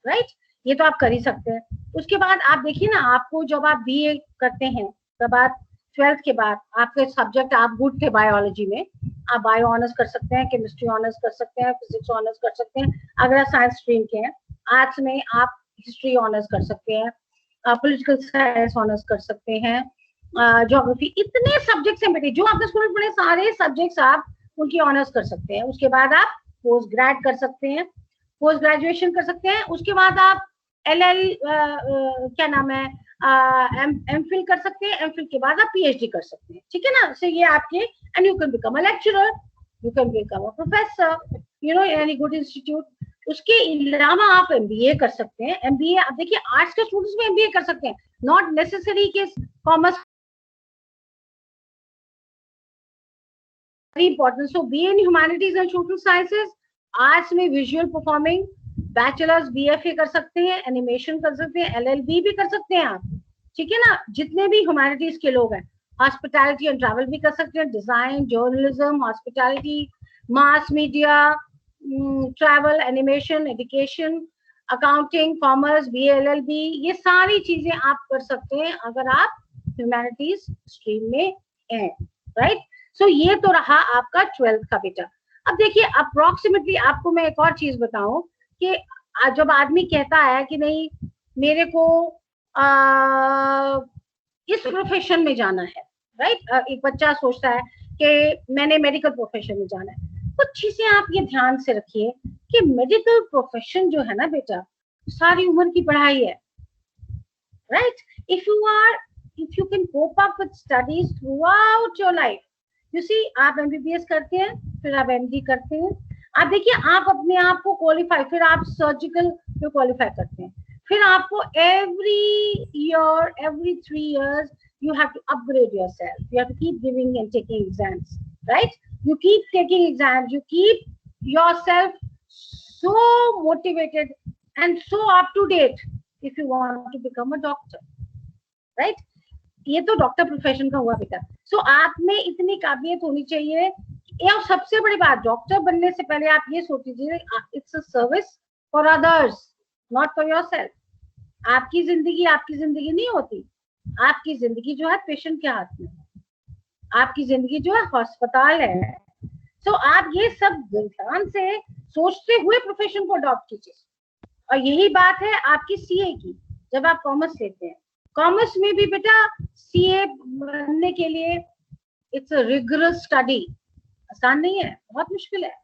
राइट. ये तो आप कर ही सकते हैं। उसके बाद आप देखिए ना, आपको जब आप बीए करते हैं तब आप 12th के बाद आपके सब्जेक्ट आप गुड थे बायोलॉजी में, आप बायो ऑनर्स कर सकते हैं, केमिस्ट्री ऑनर्स कर सकते हैं, फिजिक्स ऑनर्स कर सकते हैं अगर आप साइंस स्ट्रीम के हैं। आर्ट्स में आप हिस्ट्री ऑनर्स कर सकते हैं, पॉलिटिकल साइंस ऑनर्स कर सकते हैं, ज्योग्राफी, इतने सब्जेक्ट्स हैं बेटे जो आपने स्कूल में पढ़े, सारे सब्जेक्ट्स आप उनकी ऑनर्स कर सकते हैं। उसके बाद आप पोस्ट ग्रेड कर सकते हैं, पोस्ट ग्रेजुएशन कर सकते हैं। उसके बाद आप क्या नाम है, एम फिल कर सकते हैं। एम फिल के बाद आप पीएचडी कर सकते हैं, ठीक है ना। सो ये आपके, and you can become a lecturer, you can become a professor, you know, any good institute. उसके अलावा आप एमबीए कर सकते हैं। एमबीए आप देखिए, आर्ट्स के स्टूडेंट्स भी एमबीए कर सकते हैं, नॉट नेसेसरी के commerce. Very important. So BA in humanities and social sciences, arts में विजुअल परफॉर्मिंग, बैचलर्स बीएफए कर सकते हैं, एनिमेशन कर सकते हैं, एलएलबी भी कर सकते हैं आप, ठीक है ना। जितने भी ह्यूमैनिटीज के लोग हैं, हॉस्पिटैलिटी एंड ट्रैवल भी कर सकते हैं, design, journalism, hospitality, mass media, travel, animation, education, accounting, commerce, BLLB, ये सारी चीजें आप कर सकते हैं अगर आप ह्यूमैनिटीज स्ट्रीम में हैं, राइट। सो ये तो रहा आपका 12th का बेटा। अब देखिए अप्रोक्सीमेटली आपको मैं एक और चीज बताऊं कि जब आदमी कहता है कि नहीं मेरे को इस प्रोफेशन में जाना है, राइट, एक बच्चा सोचता है कि मैंने मेडिकल प्रोफेशन में जाना है। कुछ चीजें आप ये ध्यान से रखिए कि मेडिकल प्रोफेशन जो है ना बेटा, सारी उम्र की पढ़ाई है, right. If you can cope up with studies throughout your life, you see, आप एमबीबीएस करते हैं, फिर आप एमडी करते हैं, आप देखिए आप अपने आप को क्वालिफाई, फिर आप सर्जिकल में क्वालिफाई करते हैं, फिर आपको every year, every 3 years you have to upgrade yourself, you have to keep giving and taking exams, right? You keep taking exams, you keep yourself so motivated and so up to date if you want to become a doctor, right? ये तो doctor profession का हुआ बेटा। सो आप में इतनी काबिलियत होनी चाहिए। और सबसे बड़ी बात, डॉक्टर बनने से पहले आप ये सोच लीजिए, it's a service for others, not for yourself. आपकी जिंदगी नहीं होती, आपकी जिंदगी जो है पेशेंट के हाथ में, आपकी जिंदगी जो है अस्पताल है। सो आप ये सब ध्यान से सोचते हुए प्रोफेशन को अडॉप्ट कीजिए। और यही बात है आपकी सीए की, जब आप कॉमर्स लेते हैं, कॉमर्स में भी बेटा सीए बनने के लिए इट्स अ रिगरस स्टडी, आसान नहीं है, बहुत मुश्किल है,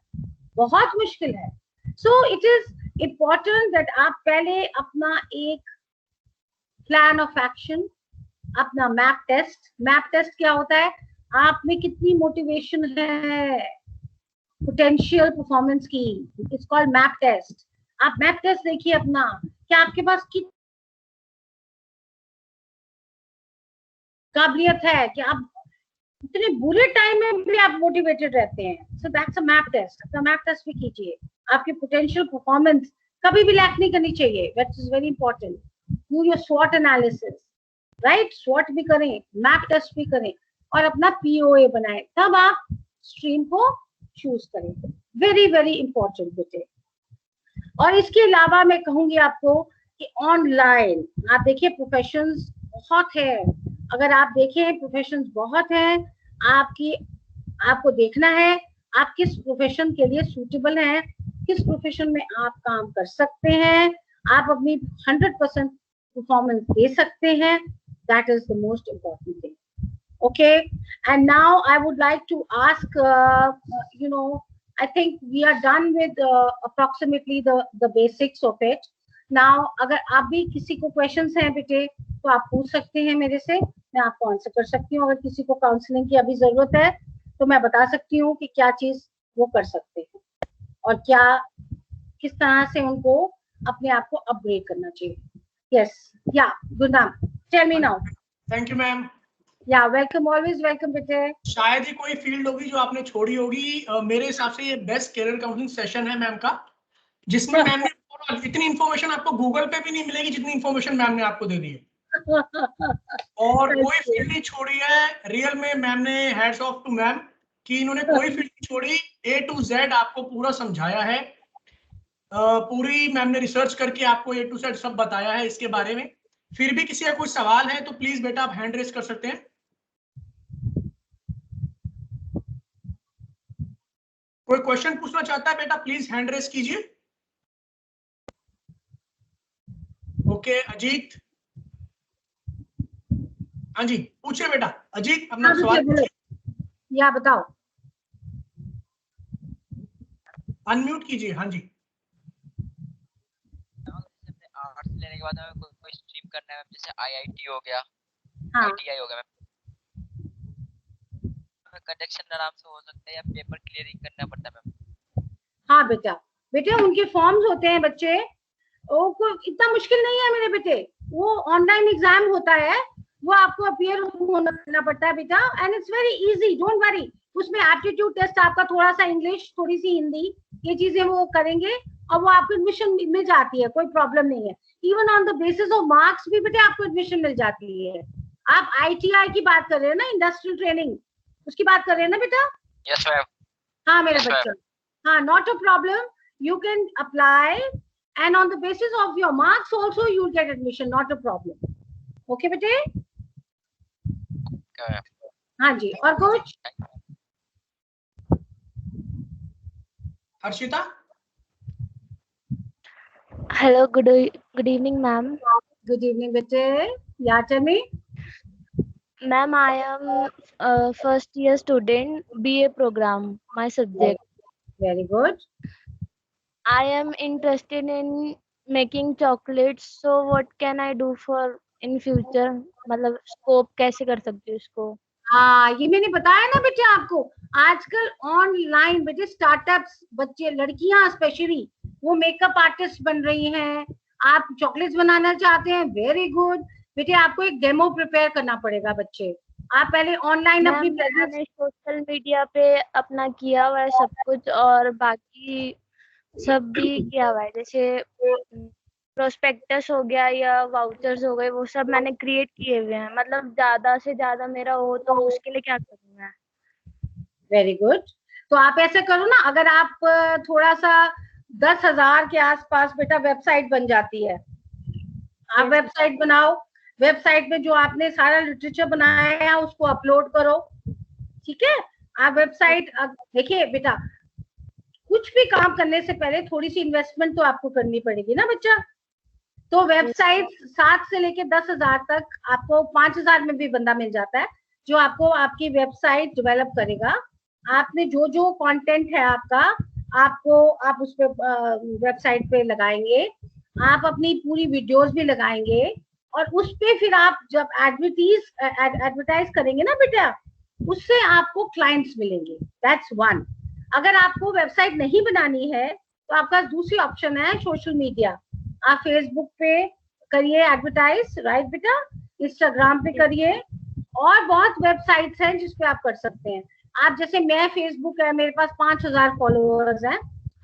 बहुत मुश्किल है। So it is important that आप पहले अपना एक प्लान ऑफ एक्शन, अपना मैप टेस्ट क्या होता है, आप में कितनी मोटिवेशन है, पोटेंशियल परफॉर्मेंस की, इट्स कॉल्ड मैप टेस्ट। आप मैप टेस्ट देखिए अपना, क्या आपके पास की काबिलियत है कि आप इतने बुरे टाइम में भी आप मोटिवेटेड रहते हैं। So that's a map test. अपना मैप टेस्ट भी कीजिए, आपकी पोटेंशियल परफॉर्मेंस कभी भी लैक नहीं करनी चाहिए, that is very important. Do your स्वॉट analysis, right, स्वॉट भी करें, मैप टेस्ट भी करें, और अपना पीओए बनाएं, तब आप स्ट्रीम को चूज करें। वेरी वेरी इंपॉर्टेंट बेटे। और इसके अलावा मैं कहूंगी आपको कि ऑनलाइन आप देखिए प्रोफेशंस बहुत है, अगर आप देखें प्रोफेशंस बहुत हैं, आपको देखना है आप किस प्रोफेशन के लिए सूटेबल हैं, किस प्रोफेशन में आप काम कर सकते हैं, आप अपनी 100% परफॉर्मेंस दे सकते हैं। That is the most important thing. Okay, and now I would like to ask, I think we are done with approximately the basics of it. Now अगर आप भी किसी को questions हैं बेटे तो आप पूछ सकते हैं मेरे से, मैं आपको आंसर कर सकती हूँ। अगर किसी को काउंसलिंग की अभी जरूरत है तो मैं बता सकती हूँ कि क्या चीज वो कर सकते हैं और क्या किस तरह से उनको अपने आप को अपग्रेड करना चाहिए। यस, या गुड नाम, tell me now. Thank you ma'am. Yeah welcome, always welcome बेटे। शायद ही कोई फील्ड होगी जो आपने छोड़ी होगी। मेरे हिसाब से ये बेस्ट करियर काउंसलिंग सेशन है मैम का, जिसमें मैम ने इतनी इन्फॉर्मेशन आपको गूगल पे भी नहीं मिलेगी जितनी इन्फॉर्मेशन मैम ने आपको दे दी है। और कोई फील्ड नहीं छोड़ी है, रियल में मैम ने हैट्स ऑफ टू मैम कि इन्होंने कोई फील्ड नहीं छोड़ी, A to Z आपको पूरा समझाया है। पूरी मैम ने रिसर्च करके आपको A to Z सब बताया है इसके बारे में। फिर भी किसी का कोई सवाल है तो प्लीज बेटा आप हैंड रेस कर सकते हैं। कोई क्वेश्चन पूछना चाहता है बेटा प्लीज हैंड रेस कीजिए। ओके अजीत, हाँ जी पूछिए बेटा। अजीत अपना सवाल पूछिए। या बताओ, अनम्यूट कीजिए। हाँ जी। आर्ट्स लेने के बाद हमें कोई स्ट्रीम करना है, जैसे IIT हो गया, हाँ ITI हो गया, कंडक्शन आराम से हो सकता है या पेपर क्लियरिंग करना पड़ता है मैम? हाँ बेटा, बेटे उनके फॉर्म्स होते हैं बच्चे, वो कोई इतना मुश्किल नहीं है मेरे बेटे, वो ऑनलाइन एग्जाम होता है, वो आपको अपीयर करना पड़ता है बेटा, and it's very easy, don't worry. उसमें एप्टीट्यूड टेस्ट आपका, थोड़ा सा इंग्लिश, थोड़ी सी हिंदी, ये चीजें वो करेंगे और वो आपको एडमिशन मिल जाती है, कोई प्रॉब्लम नहीं है। Even on the basis of marks भी बेटे आपको एडमिशन मिल जाती है। आप ITI की बात कर रहे हैं ना, इंडस्ट्रियल ट्रेनिंग, उसकी बात कर रहे हैं ना बेटा? Yes ma'am. हाँ मेरा बच्चा, हाँ, not a problem, you can apply and on the basis of your marks also you will get admission, not a problem. Okay bete? हाँ जी, और कुछ? Harshita. Hello, good evening, ma'am. Good evening bete. Yeah, tell me. Ma'am, I am a first year student, BA program, my subject. Very good. I am interested in making chocolates, so what can I do for in future? मतलब scope कैसे कर सकती हूँ इसको? हाँ, ये मैंने बताया ना बेटे आपको, आजकल ऑनलाइन बेटे स्टार्टअप्स, बच्चे, लड़कियां स्पेशली, वो मेकअप आर्टिस्ट बन रही हैं। आप चॉकलेट्स बनाना चाहते हैं, वेरी गुड बेटे, आपको एक डेमो प्रिपेयर करना पड़ेगा बच्चे। आप पहले ऑनलाइन अपनी मैंने सोशल मीडिया पे अपना किया हुआ है सब कुछ, और बाकी सब भी किया हुआ है, जैसे प्रोस्पेक्टस हो गया या वाउचर्स हो गए, वो सब मैंने क्रिएट किए हुए हैं। मतलब ज्यादा से ज्यादा मेरा हो तो उसके लिए क्या करूँ मैं? वेरी गुड, तो आप ऐसे करो ना, अगर आप थोड़ा सा 10,000 के आसपास बेटा वेबसाइट बन जाती है, आप वेबसाइट बनाओ, वेबसाइट में जो आपने सारा लिटरेचर बनाया है उसको अपलोड करो, ठीक है? आप वेबसाइट, देखिए बेटा, कुछ भी काम करने से पहले थोड़ी सी इन्वेस्टमेंट तो आपको करनी पड़ेगी ना बच्चा। तो वेबसाइट 7 से लेके 10,000 तक, आपको 5,000 में भी बंदा मिल जाता है जो आपको आपकी वेबसाइट डेवलप करेगा। आपने जो जो कंटेंट है आपका, आपको आप उस पे वेबसाइट पे लगाएंगे, आप अपनी पूरी वीडियोस भी लगाएंगे, और उस पे फिर आप जब एडवर्टाइज करेंगे ना बेटा, उससे आपको क्लाइंट्स मिलेंगे। That's one. अगर आपको वेबसाइट नहीं बनानी है तो आपका दूसरी ऑप्शन है सोशल मीडिया। आप फेसबुक पे करिए एडवर्टाइज, राइट बेटा, इंस्टाग्राम पे करिए, और बहुत वेबसाइट्स हैं जिसपे आप कर सकते हैं। आप जैसे मैं, फेसबुक है, मेरे पास 5,000 फॉलोअर्स हैं,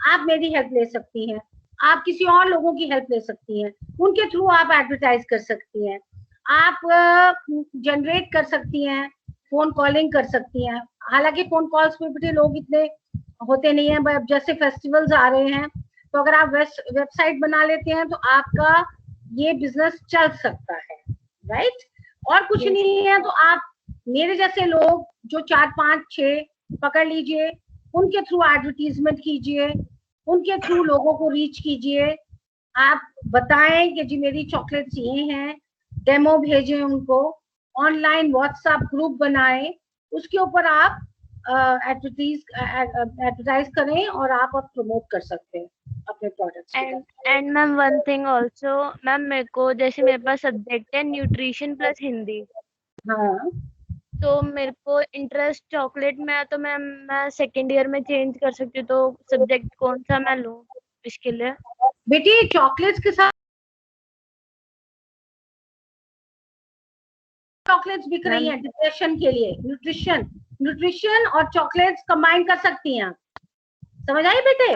आप मेरी हेल्प ले सकती हैं, आप किसी और लोगों की हेल्प ले सकती हैं, उनके थ्रू आप एडवर्टाइज कर सकती हैं, आप जनरेट कर सकती हैं, फोन कॉलिंग कर सकती हैं। हालांकि फोन कॉल्स पे बेटे लोग इतने होते नहीं है, अब जैसे फेस्टिवल्स आ रहे हैं, तो अगर आप वेबसाइट बना लेते हैं तो आपका ये बिजनेस चल सकता है, राइट? और कुछ नहीं है तो आप मेरे जैसे लोग जो 4, 5, 6 पकड़ लीजिए, उनके थ्रू एडवर्टीजमेंट कीजिए, उनके थ्रू लोगों को रीच कीजिए, आप बताएं कि जी मेरी चॉकलेट्स ये हैं, डेमो भेजें उनको, ऑनलाइन व्हाट्सएप ग्रुप बनाएं, उसके ऊपर आप एडवर्टाइज करें और आप प्रमोट कर सकते हैं अपने products. And ma'am one thing also, ma'am मेरे को, जैसे मेरे पास सब्जेक्ट है न्यूट्रिशन प्लस हिंदी, हाँ, तो मेरे को इंटरेस्ट चॉकलेट में है, तो मैं सेकेंड ईयर में चेंज कर सकती हूँ, तो सब्जेक्ट कौन सा मैं लूँ इसके लिए? बेटी चॉकलेट्स के साथ चॉकलेट्स बिक रही हैं डिप्रेशन के लिए, न्यूट्रिशन और चॉकलेट्स कंबाइन कर सकती हैं आप, समझ आई बेटे?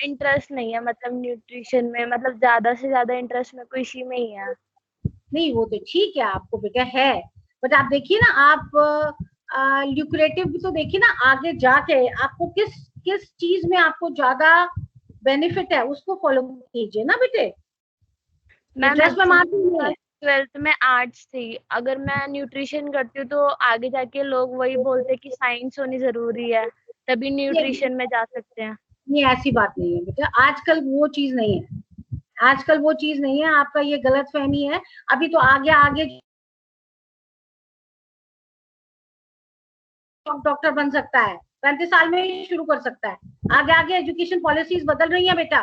इंटरेस्ट नहीं है मतलब न्यूट्रिशन में, मतलब ज्यादा से ज्यादा इंटरेस्ट में कोई इसी में ही है। नहीं, वो तो ठीक है आपको बेटा है, बट आप देखिए ना, आप ल्यूक्रेटिव भी तो देखिए ना, आगे जाके आपको किस चीज में आपको ज्यादा बेनिफिट है उसको फॉलो कीजिए ना बेटे। मैम इंटरेस्ट में मानती नहीं है। 12th में आर्ट्स थी, अगर मैं न्यूट्रिशन करती हूँ तो आगे जाके लोग वही बोलते हैं कि साइंस होनी जरूरी है, तभी न्यूट्रिशन में जा सकते हैं। नहीं, ऐसी बात नहीं है बेटा, आजकल वो चीज नहीं है, आजकल वो चीज नहीं है, आपका ये गलत फहमी है। अभी तो आगे आगे डॉक्टर बन सकता है, 35 साल में ही शुरू कर सकता है। आगे आगे एजुकेशन पॉलिसीज बदल रही है बेटा।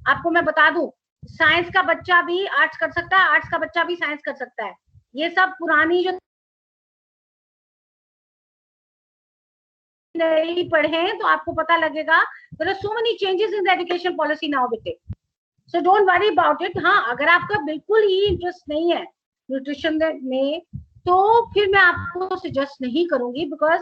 आपको मैं बता दूं, साइंस का बच्चा भी आर्ट्स कर सकता है, आर्ट्स का बच्चा भी साइंस कर सकता है। ये सब पुरानी जो नहीं पढ़े हैं तो आपको पता लगेगा। There are so many changes in the education policy now बेटे, so don't worry about it. हाँ, अगर आपका बिल्कुल ही इंटरेस्ट नहीं है न्यूट्रिशन में तो फिर मैं आपको सजेस्ट नहीं करूंगी, बिकॉज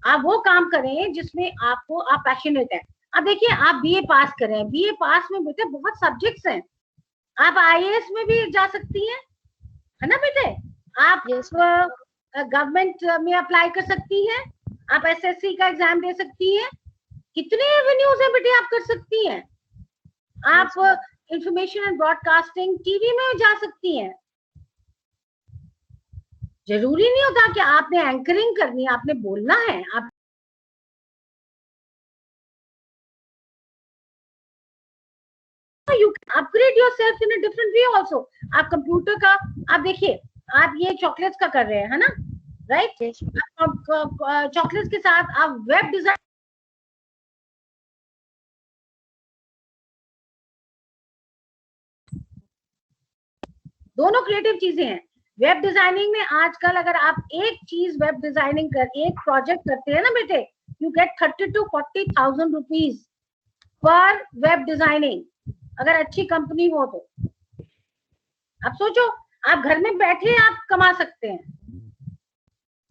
आप वो काम करें जिसमें आपको आप पैशनेट है। अब देखिए, आप बीए पास करें, बीए पास में बेटे बहुत सब्जेक्ट्स हैं, आप आईएएस में भी जा सकती हैं, है ना बेटे। आप गवर्नमेंट में अप्लाई कर सकती हैं, आप एसएससी का एग्जाम दे सकती हैं, कितने एवेन्यूज है बेटे आप कर सकती हैं। आप इंफॉर्मेशन एंड ब्रॉडकास्टिंग टीवी में जा सकती हैं। जरूरी नहीं होता कि आपने एंकरिंग करनी है, आपने बोलना है। आप you can upgrade yourself in a different way also। आप कंप्यूटर का, आप देखिए, आप ये चॉकलेट्स का कर रहे हैं, है ना, राइट। चॉकलेट्स के साथ आप वेब डिजाइन, दोनों क्रिएटिव चीजें हैं। वेब डिजाइनिंग में आजकल अगर आप एक चीज वेब डिजाइनिंग कर, एक प्रोजेक्ट करते हैं ना बेटे, you get 30,000 to 40,000 rupees per web designing, अगर अच्छी कंपनी हो तो। आप सोचो, आप घर में बैठे आप कमा सकते हैं।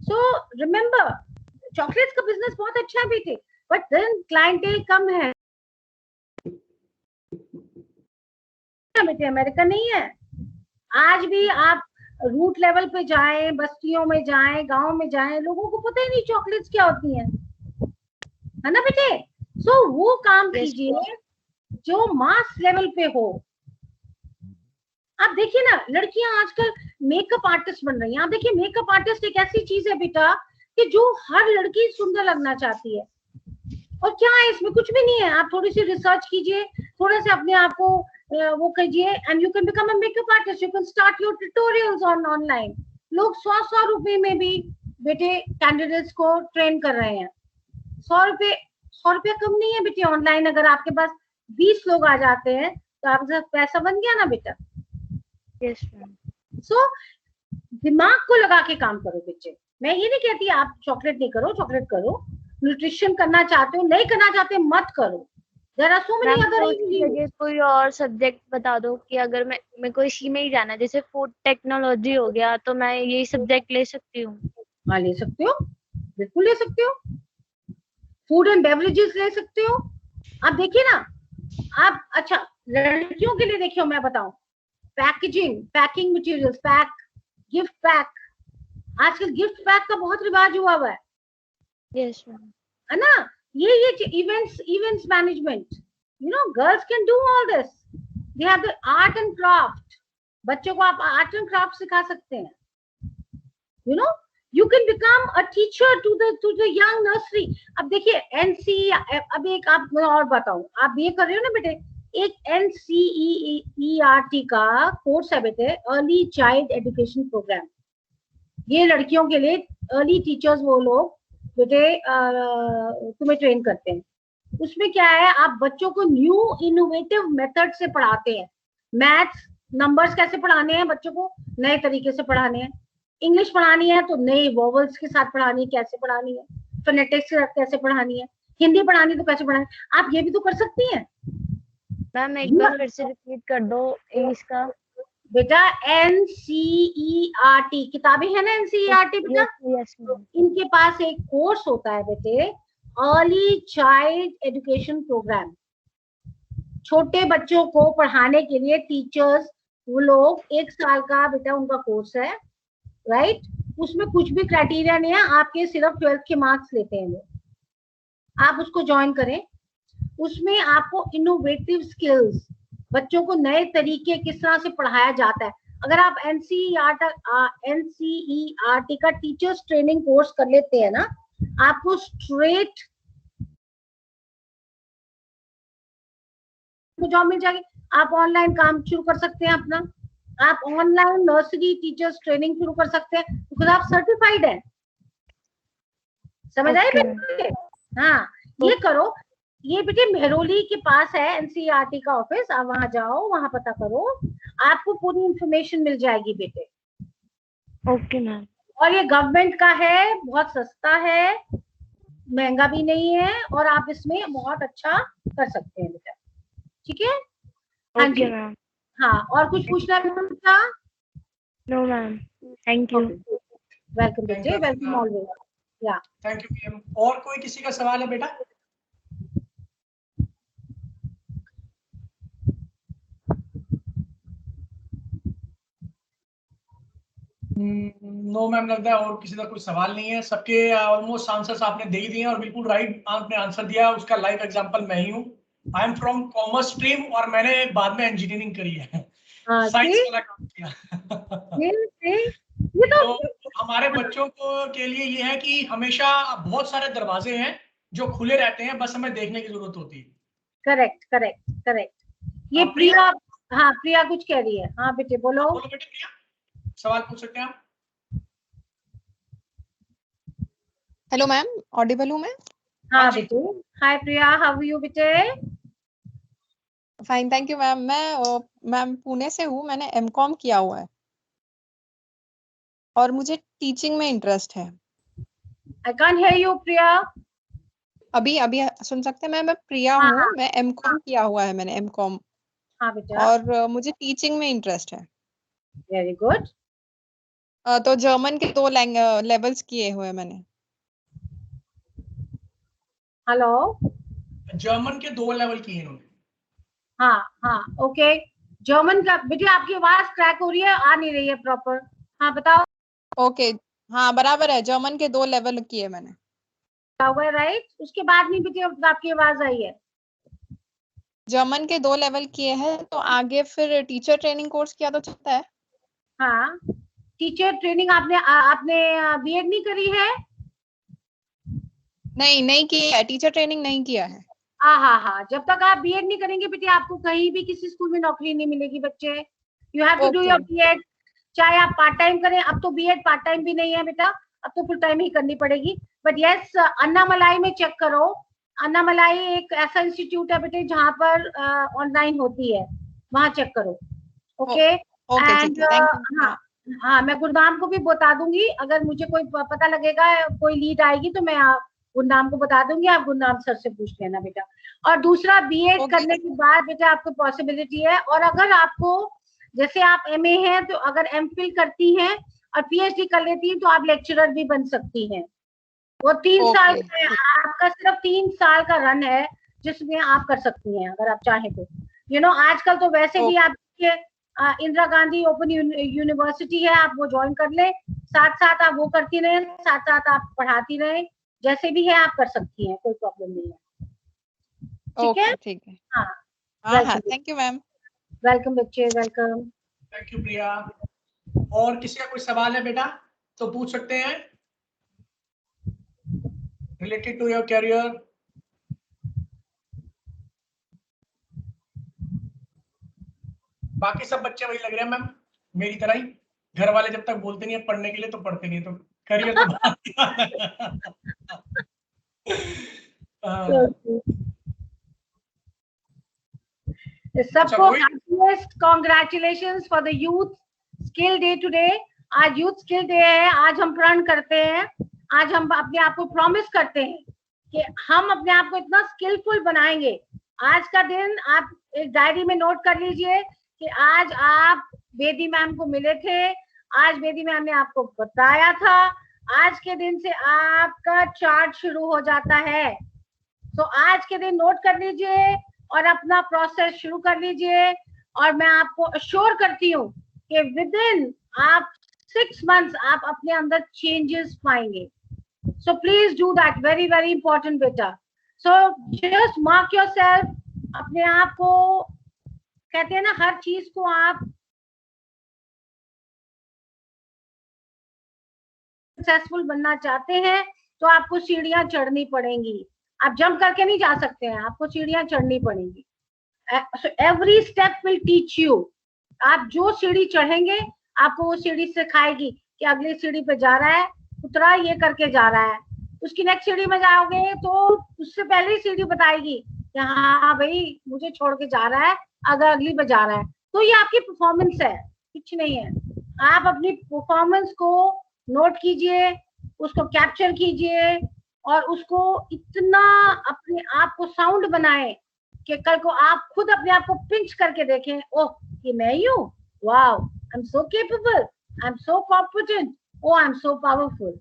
सो रिमेम्बर, चॉकलेट्स का बिजनेस बहुत अच्छा है बेटे, बट देन क्लाइंटेल कम है बेटे, अमेरिका नहीं है। आज भी आप रूट लेवल पे जाएं, बस्तियों में जाएं, गांव में जाएं, लोगों को पता ही नहीं चॉकलेट्स क्या होती हैं, है ना बेटे। सो वो काम कीजिए जो मास लेवल पे हो। आप देखिए ना, लड़कियां आजकल मेकअप आर्टिस्ट बन रही हैं। आप देखिए, मेकअप आर्टिस्ट एक ऐसी चीज है बेटा कि जो हर लड़की सुंदर लगना चाहती है। और क्या है इसमें, कुछ भी नहीं है। आप थोड़ी सी रिसर्च कीजिए, थोड़ा सा अपने आप को वो कीजिए, and you can become a makeup artist. You can start your tutorials online. लोग 100 रुपए में भी बेटे कैंडिडेट्स को ट्रेन कर रहे हैं। 100 रुपये कम नहीं है बेटे ऑनलाइन। अगर आपके पास 20 लोग आ जाते हैं तो आपका पैसा बन गया ना बेटा। यस। सो दिमाग को लगा के काम करो बच्चे। मैं ये नहीं कहती आप चॉकलेट नहीं करो, चॉकलेट करो। न्यूट्रिशन करना चाहते हो, नहीं करना चाहते मत करो। There are so many other. कोई और सब्जेक्ट बता दो कि अगर मैं कोई इसी में ही जाना है, जैसे फूड टेक्नोलॉजी हो गया, तो मैं यही सब्जेक्ट ले सकती हूँ? हाँ, ले सकते हो, बिल्कुल ले सकते हो। फूड एंड बेवरेजेस ले सकते हो। आप देखिए ना, आप अच्छा लड़कियों के लिए देखिए, मैं बताऊं, packaging, packing materials, pack, gift pack. आजकल गिफ्ट पैक का बहुत रिवाज हुआ है। Yes ma'am. है ना, ये events management, you know, girls can do all this. They have the art and craft. बच्चों को आप आर्ट एंड क्राफ्ट सिखा सकते हैं। You know, you can become a teacher to the young nursery। अब देखिए NCE, अब एक आप मैं और बताऊं, आप ये कर रहे हो ना बेटे, एक NCERT का कोर्स है बेटे, अर्ली चाइल्ड एजुकेशन प्रोग्राम। ये लड़कियों के लिए अर्ली टीचर्स वो लोग बेटे तुम्हें ट्रेन करते हैं। उसमें क्या है, आप बच्चों को न्यू इनोवेटिव मेथड से पढ़ाते हैं। मैथ्स, नंबर्स कैसे पढ़ाने हैं बच्चों को, नए तरीके से पढ़ाने हैं। इंग्लिश पढ़ानी है तो नए वोवेल्स के साथ पढ़ानी है, कैसे पढ़ानी है, फोनेटिक्स कैसे पढ़ानी है, हिंदी पढ़ानी तो कैसे पढ़ानी है। आप ये भी तो कर सकती हैं। मैम एक बार फिर से रिपीट कर दो इंग्लिश का। बेटा NCERT किताबें है ना, NCERT बेटा। Yes ma'am. इनके पास एक कोर्स होता है बेटे, अर्ली चाइल्ड एजुकेशन प्रोग्राम। छोटे बच्चों को पढ़ाने के लिए टीचर्स वो लोग 1 साल का बेटा उनका कोर्स है, राइट। उसमें कुछ भी क्राइटेरिया नहीं है, आपके सिर्फ 12th के मार्क्स लेते हैं वो। आप उसको ज्वाइन करें। उसमें आपको इनोवेटिव स्किल्स, बच्चों को नए तरीके किस तरह से पढ़ाया जाता है। अगर आप एनसीईआरटी का टीचर्स ट्रेनिंग कोर्स कर लेते हैं ना, आपको स्ट्रेट जॉब मिल जाएगी। आप ऑनलाइन काम शुरू कर सकते हैं अपना, आप ऑनलाइन नर्सरी टीचर्स ट्रेनिंग शुरू कर सकते हैं, बिकॉज आप सर्टिफाइड हैं। समझ आए बेटे? हाँ, ये करो। ये बेटे मेहरोली के पास है एनसीईआरटी का ऑफिस, आप वहां जाओ, वहां पता करो, आपको पूरी इंफॉर्मेशन मिल जाएगी बेटे। Okay ma'am. और ये गवर्नमेंट का है, बहुत सस्ता है, महंगा भी नहीं है, और आप इसमें बहुत अच्छा कर सकते हैं बेटा। ठीक है? हाँ जी ओके मैम। हाँ, और कुछ पूछना है मैम का? No ma'am, thank you. Welcome बेटे, welcome always. Yeah thank you ma'am. और कोई किसी का सवाल है बेटा? नो मैम, लगता है और किसी का कोई सवाल नहीं है। सबके ऑलमोस्ट आंसर्स आपने दे ही दिए हैं, और बिल्कुल राइट आपने आंसर दिया। उसका लाइव एग्जांपल मैं ही हूँ। I am from commerce stream, और मैंने बाद में इंजीनियरिंग करी है, साइंस वाला काम किया। ये तो हमारे बच्चों को के लिए ये है कि हमेशा बहुत सारे दरवाजे हैं जो खुले रहते हैं, बस हमें देखने की जरूरत होती है। Correct correct correct. ये प्रिया, हाँ प्रिया कुछ कह रही है। हाँ बेटे बोलो। बोलो बेटे प्रिया, सवाल पूछ सकते हैं आप। हेलो मैम, ऑडिबल हूँ मैं? हाँ बेटे। हाय प्रिया, हाउ आर यू बेटे? Fine, thank you ma'am. मैं मैम पुणे से हूँ, मैंने एमकॉम किया हुआ है और मुझे टीचिंग में इंटरेस्ट है। आई कांट हियर यू प्रिया। अभी अभी सुन सकते हैं? मैं प्रिया हाँ, हूँ, हाँ। मैं एमकॉम किया हुआ है, मैंने एमकॉम, हाँ बेटा, और मुझे टीचिंग में इंटरेस्ट है। Very good. तो जर्मन के 2 लेवल्स किए हुए हैं मैंने। हेलो। जर्मन के 2 लेवल किए इन्होंने। हाँ हाँ ओके। जर्मन का बेटे आपकी आवाज क्रैक हो रही है, आ नहीं रही है प्रॉपर। हाँ बताओ। ओके, हाँ बराबर है, जर्मन के 2 लेवल किए मैंने। क्या हुआ है राइट? उसके बाद नहीं बेटे आपकी आवाज आई है। जर्मन के 2 लेवल किए हैं, तो आगे फिर टीचर ट्रेनिंग कोर्स किया तो चलता है? हाँ, टीचर ट्रेनिंग आपने बीएड नहीं करी है? नहीं किया है, टीचर ट्रेनिंग नहीं किया है। हाँ, जब तक आप बीएड नहीं करेंगे बेटे, आपको कहीं भी किसी स्कूल में नौकरी नहीं मिलेगी बच्चे। You have to do your BEd, चाहे आप पार्ट टाइम करें। अब तो बीएड पार्ट टाइम भी नहीं है बेटा, अब तो फुल टाइम ही करनी पड़ेगी। बट यस, अन्नामलाई में चेक करो। अन्नामलाई एक ऐसा इंस्टीट्यूट है बेटे जहाँ पर ऑनलाइन होती है, वहाँ चेक करो। ओके एंड हाँ, मैं गुरनाम को भी बता दूंगी। अगर मुझे कोई पता लगेगा, कोई लीड आएगी तो मैं गुरनाम को बता दूंगी, आप गुरनाम सर से पूछ लेना बेटा। और दूसरा, बीएड करने के बाद बेटा आपको पॉसिबिलिटी है, और अगर आपको, जैसे आप एमए हैं तो अगर एमफिल करती हैं और पीएचडी कर लेती हैं तो आप लेक्चरर भी बन सकती हैं। वो 3 साल का है, आपका सिर्फ 3 साल का रन है जिसमें आप कर सकती हैं अगर आप चाहें तो। यू नो आजकल तो वैसे भी आपके इंदिरा गांधी ओपन यूनिवर्सिटी है, आप वो ज्वाइन कर ले, साथ साथ आप वो करती रहे, साथ साथ आप पढ़ाती रहे, जैसे भी है आप कर सकती हैं, कोई प्रॉब्लम नहीं है। ठीक है? ठीक है। हाँ, थैंक यू मैम। वेलकम बच्चे, वेलकम। थैंक यू प्रिया। और किसी का कोई सवाल है बेटा तो पूछ सकते हैं, रिलेटेड टू योर कैरियर। बाकी सब बच्चे वही लग रहे हैं मैम, मेरी तरह ही। घर वाले जब तक बोलते नहीं है पढ़ने के लिए तो पढ़ते नहीं है, तो करियर तो सबको congratulations for the youth skill day today. आज यूथ स्किल डे है। आज हम प्रण करते हैं, आज हम अपने आप को प्रॉमिस करते हैं कि हम अपने आप को इतना स्किलफुल बनाएंगे। आज का दिन आप एक डायरी में नोट कर लीजिए कि आज आप बेदी मैम को मिले थे, आज बेदी मैम ने आपको बताया था, आज के दिन से आपका चार्ट शुरू हो जाता है। तो आज के दिन नोट कर लीजिए और अपना प्रोसेस शुरू कर लीजिए, और मैं आपको अश्योर करती हूँ कि विद इन आप 6 मंथ्स आप अपने अंदर चेंजेस पाएंगे। So please do that, very very important बेटा। सो जस्ट मार्क योरसेल्फ, अपने आप को, कहते हैं ना हर चीज को आप सक्सेसफुल बनना चाहते हैं तो आपको सीढ़ियां चढ़नी पड़ेंगी, आप जंप करके नहीं जा सकते हैं, आपको सीढ़ियां चढ़नी पड़ेंगी। Every step will teach you, आप जो सीढ़ी चढ़ेंगे आपको वो सीढ़ी सिखाएगी कि अगली सीढ़ी पे जा रहा है, उतरा ये करके जा रहा है, उसकी नेक्स्ट सीढ़ी में जाओगे तो उससे पहले ही सीढ़ी बताएगी कि हाँ भाई मुझे छोड़ के जा रहा है, अगर अगली पे जा रहा है। तो ये आपकी परफॉर्मेंस है, कुछ नहीं है। आप अपनी परफॉर्मेंस को नोट कीजिए, उसको कैप्चर कीजिए और उसको इतना अपने आप को साउंड बनाए कि कल को आप खुद अपने आप को पिंच करके देखें, ओह ये मैं ही हूँ, wow I am so capable, I am so competent, oh I am so powerful.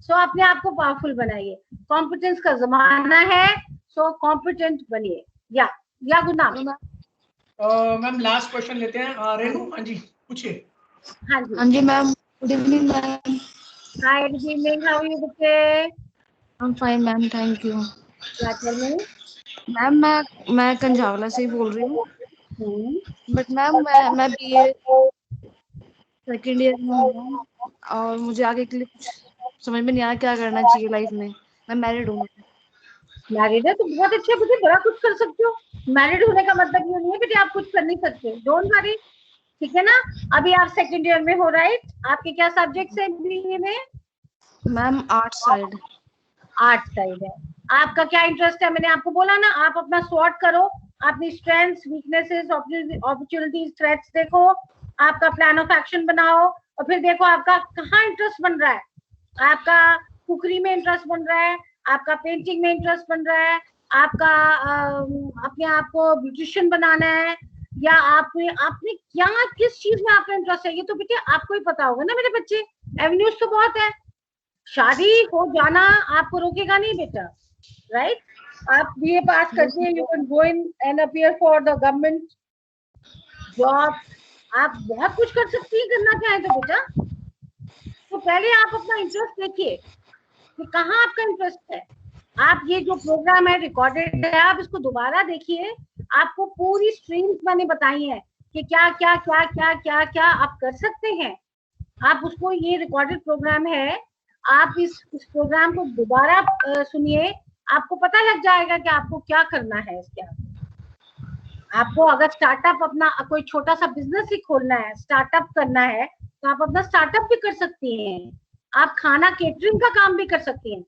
So अपने आप को पावरफुल बनाइए, कॉम्पिटेंस का जमाना है, सो कॉम्पिटेंट बनिए। या गुनाम। मैम लास्ट क्वेश्चन लेते हैं, रेनू। हाँ जी पूछिए। हाँ जी। हाँ जी ma'am, good evening ma'am. Hi good evening, how are you बच्चे? I am fine ma'am, thank you. क्या कर रहे हैं? मैम मैं कंझावला से ही बोल रही हूँ, बट मैम मैं बीए सेकेंड ईयर में हूँ और मुझे आगे के लिए कुछ समझ में नहीं आया क्या करना चाहिए लाइफ में। मैं मैरिड हूँ। मैरिड है तो बहुत अच्छा बेटे, बड़ा कुछ कर सकते हो। मैरिड होने का मतलब ये नहीं है बेटे आप कुछ कर नहीं सकते, डोंट वरी, ठीक है ना। अभी आप सेकंड ईयर में हो, राइट? आपके क्या सब्जेक्ट्स हैं बीए में? Ma'am art side. Art side है। आपका क्या इंटरेस्ट है? मैंने आपको बोला ना, आप अपना सॉर्ट करो, अपनी स्ट्रेंथ्स, वीकनेसेस, अपॉर्चुनिटीज, थ्रेट्स देखो, आपका प्लान ऑफ एक्शन बनाओ और फिर देखो आपका कहाँ इंटरेस्ट बन रहा है। आपका कुकरी में इंटरेस्ट बन रहा है, आपका पेंटिंग में इंटरेस्ट बन रहा है, आपका अपने आप को ब्यूटिशियन बनाना है, या आपने क्या किस चीज में आपका इंटरेस्ट है, ये तो बेटे आपको ही पता होगा ना मेरे बच्चे। एवेन्यूज तो बहुत है, शादी हो जाना आपको रोकेगा नहीं बेटा, राइट? आप बीए पास करते हैं, you can go in and appear for the government job, आप बहुत कुछ कर सकती है करना चाहें तो बेटा। तो पहले आप अपना इंटरेस्ट देखिए कि कहाँ आपका इंटरेस्ट है। आप ये जो प्रोग्राम है रिकॉर्डेड है, आप इसको दोबारा देखिए, आपको पूरी स्ट्रीम्स मैंने बताई है कि क्या क्या क्या क्या क्या क्या आप कर सकते हैं। आप उसको, ये रिकॉर्डेड प्रोग्राम है, आप इस प्रोग्राम को दोबारा सुनिए, आपको पता लग जाएगा कि आपको क्या करना है इसके आगे। आपको अगर स्टार्टअप, अपना कोई छोटा सा बिजनेस ही खोलना है, स्टार्टअप करना है, तो आप अपना स्टार्टअप भी कर सकती हैं। आप खाना केटरिंग का काम भी कर सकती हैं।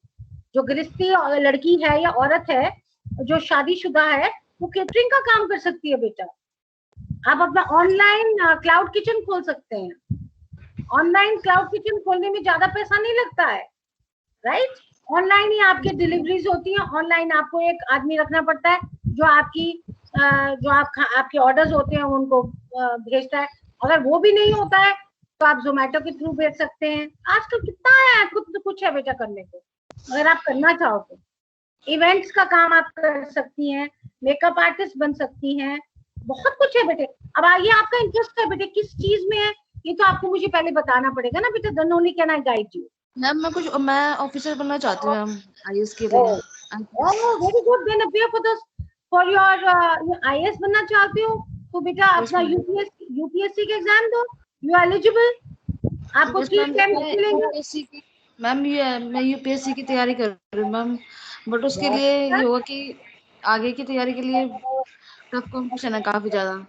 जो गृहस्थी लड़की है या औरत है जो शादीशुदा है, वो केटरिंग का काम कर सकती है बेटा। आप अपना ऑनलाइन क्लाउड किचन खोल सकते हैं। ऑनलाइन क्लाउड किचन खोलने में ज्यादा पैसा नहीं लगता है, राइट? ऑनलाइन ही आपकी डिलीवरीज होती हैं, ऑनलाइन आपको एक आदमी रखना पड़ता है जो आपके ऑर्डर्स होते हैं उनको भेजता है। अगर वो भी नहीं होता है तो आप जोमेटो के थ्रू भेज सकते हैं। आजकल कितना है, कुछ है बेटा करने को, अगर आप करना चाहो तो। इवेंट्स का काम आप कर सकती हैं, मेकअप आर्टिस्ट बन सकती हैं, बहुत कुछ है बेटे। अब आइए, आपका इंटरेस्ट है बेटे किस चीज में है, ये तो आपको मुझे पहले बताना पड़ेगा ना बेटा, then only can I guide you. Ma'am मैं ऑफिसर बनना चाहती हूँ मैम, आईएएस के लिए। Very good, then appear for your IAS बनना चाहते हो तो बेटा अपना यूपीएससी के एग्जाम दो, यू आर एलिजिबल, आपको 3 अटेम्प्ट मिलेंगे। मैम मैं यूपीएससी की तैयारी कर रही हूँ मैम, बट उसके लिए ये होगा कि आगे की तैयारी के लिए टफ कंपटीशन है काफी ज्यादा।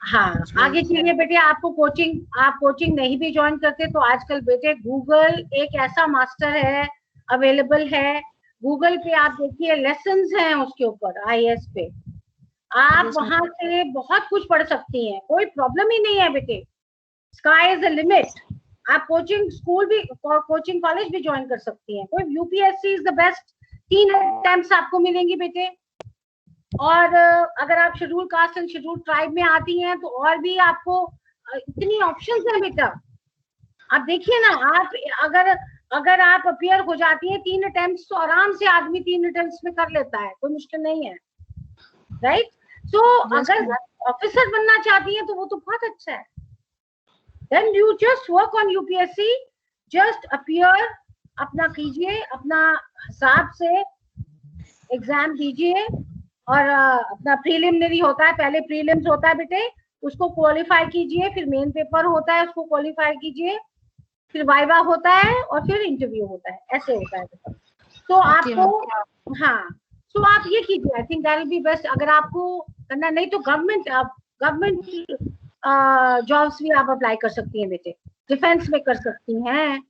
हाँ, आगे के लिए बेटे आपको आप कोचिंग नहीं भी ज्वाइन करते तो आजकल बेटे गूगल एक ऐसा मास्टर है, अवेलेबल है। गूगल पे आप देखिए, लेसन्स हैं उसके ऊपर आईएएस पे, आप वहां से बहुत कुछ पढ़ सकती हैं, कोई प्रॉब्लम ही नहीं है बेटे। Sky is the limit. आप कोचिंग स्कूल भी, कोचिंग कॉलेज भी ज्वाइन कर सकती हैं। कोई UPSC is the best, 3 attempts आपको मिलेंगी बेटे। और अगर आप schedule caste and schedule tribe में आती हैं तो और भी आपको इतनी ऑप्शंस हैं बेटा। आप देखिए ना, आप अगर आप अपीयर हो जाती हैं 3 अटेम्प्ट्स तो आराम से आदमी 3 अटेम्प्ट्स में कर लेता है, कोई मुश्किल नहीं है, राइट? सो अगर ऑफिसर बनना चाहती हैं तो वो तो बहुत अच्छा है। Then you just work on UPSC, just appear, अपना कीजिए अपना हिसाब से, एग्जाम दीजिए और अपना प्रीलिमिनरी होता है, पहले प्रीलिम्स होता है बेटे, उसको क्वालिफाई कीजिए, फिर मेन पेपर होता है उसको क्वालिफाई कीजिए, फिर वाइवा होता है और फिर इंटरव्यू होता है, ऐसे होता है बेटा। तो आपको हाँ, तो आप ये कीजिए, I think that will be best. अगर आपको करना नहीं तो गवर्नमेंट जॉब्स भी आप अप्लाई कर सकती हैं बेटे, डिफेंस में कर सकती हैं,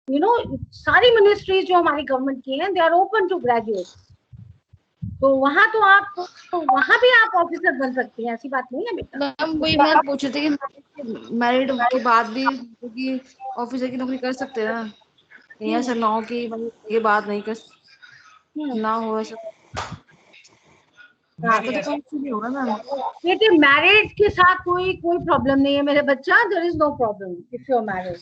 यू नो सारी मिनिस्ट्रीज जो हमारी गवर्नमेंट की हैं they are open to graduate, तो वहां तो आप वहां भी आप ऑफिसर बन सकती हैं, ऐसी बात नहीं है बेटा। मैम वही मैं पूछ रही थी कि मैरिड के बाद भी कि ऑफिसर की नौकरी कर सकते हैं ना, या ऐसा ना हो कि मतलब ये बात नहीं कर ना हो ऐसा, तो कौन सी नहीं होगा मैम। बेटे मैरिज के साथ कोई प्रॉब्लम नहीं है मेरे बच्चा, there is no problem if you are married.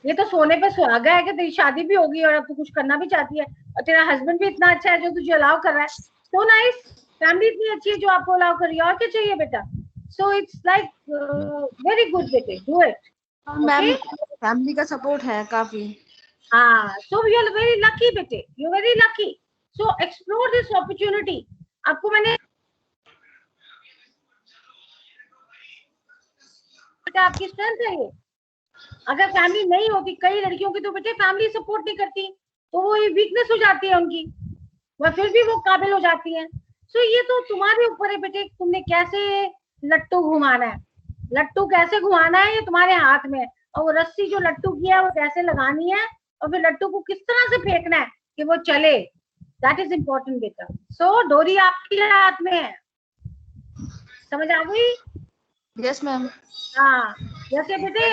ये तो सोने पे सुहागा है कि तेरी शादी भी होगी और अब तू कुछ करना भी चाहती है, और तेरा हस्बैंड भी इतना अच्छा है जो तुझे अलाउ कर रहा है, सो नाइस, फैमिली इतनी अच्छी है जो आपको अलाउ कर रही है, और क्या चाहिए बेटा। So it's like very good बेटे, डू इट। मैम फैमिली का सपोर्ट है काफी। हाँ, so you are very lucky बेटे, you are very lucky, so explore this opportunity. आपको मैंने आपकी स्ट्रेंथ है ये, अगर फैमिली नहीं होती, कई लड़कियों की तो बेटे फैमिली सपोर्ट नहीं करती, तो वो ये वीकनेस हो जाती है उनकी, वह फिर भी वो काबिल हो जाती हैं। सो ये तो तुम्हारे ऊपर है बेटे, तुमने कैसे लट्टू घुमाना है, लट्टू कैसे घुमाना है ये तुम्हारे हाथ में है, और वो रस्सी जो लट्टू की है वो कैसे लगानी है, और फिर लट्टू को किस तरह से फेंकना है कि वो चले, दैट इज इम्पोर्टेंट बेटा। सो डोरी आपके हाथ में है, समझ आ गई? Yes ma'am. हाँ, जैसे बेटे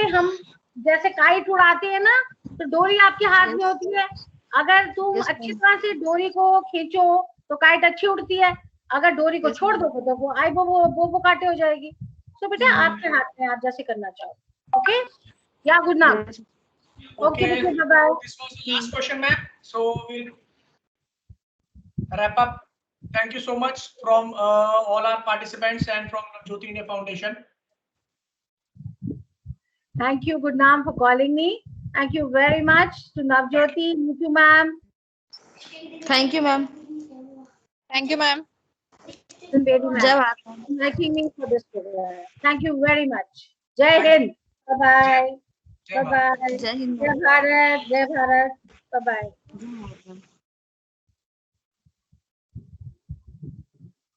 हम जैसे काइट उड़ाते हैं ना, तो डोरी आपके हाथ में होती है, अगर तुम Yes, अच्छी ma'am. तरह से डोरी को खींचो तो काइट अच्छी उड़ती है, अगर डोरी को Yes, छोड़ ma'am. दो तो वो आई वो काटे हो जाएगी। सो बेटा आपके हाथ में, आप जैसे करना चाहो। ओके या गुड नाम। Yes. ओके बेटे, bye bye. This was the last question, ma'am. So we'll wrap up. Thank you so much from all our participants and from Jyoti India Foundation. Thank you, Gurnam, for calling me. Thank you very much to Navjyoti, Nitu ma'am, Thank you ma'am. Thank you ma'am. and Bedi ma'am, जय Bharat. inviting me for this program. Thank you very much. Jai Hind. Bye bye. Jai Bye bye. जय Hind. Jai Bharat. Jai Bharat. Bye bye. जय Bharat ma'am.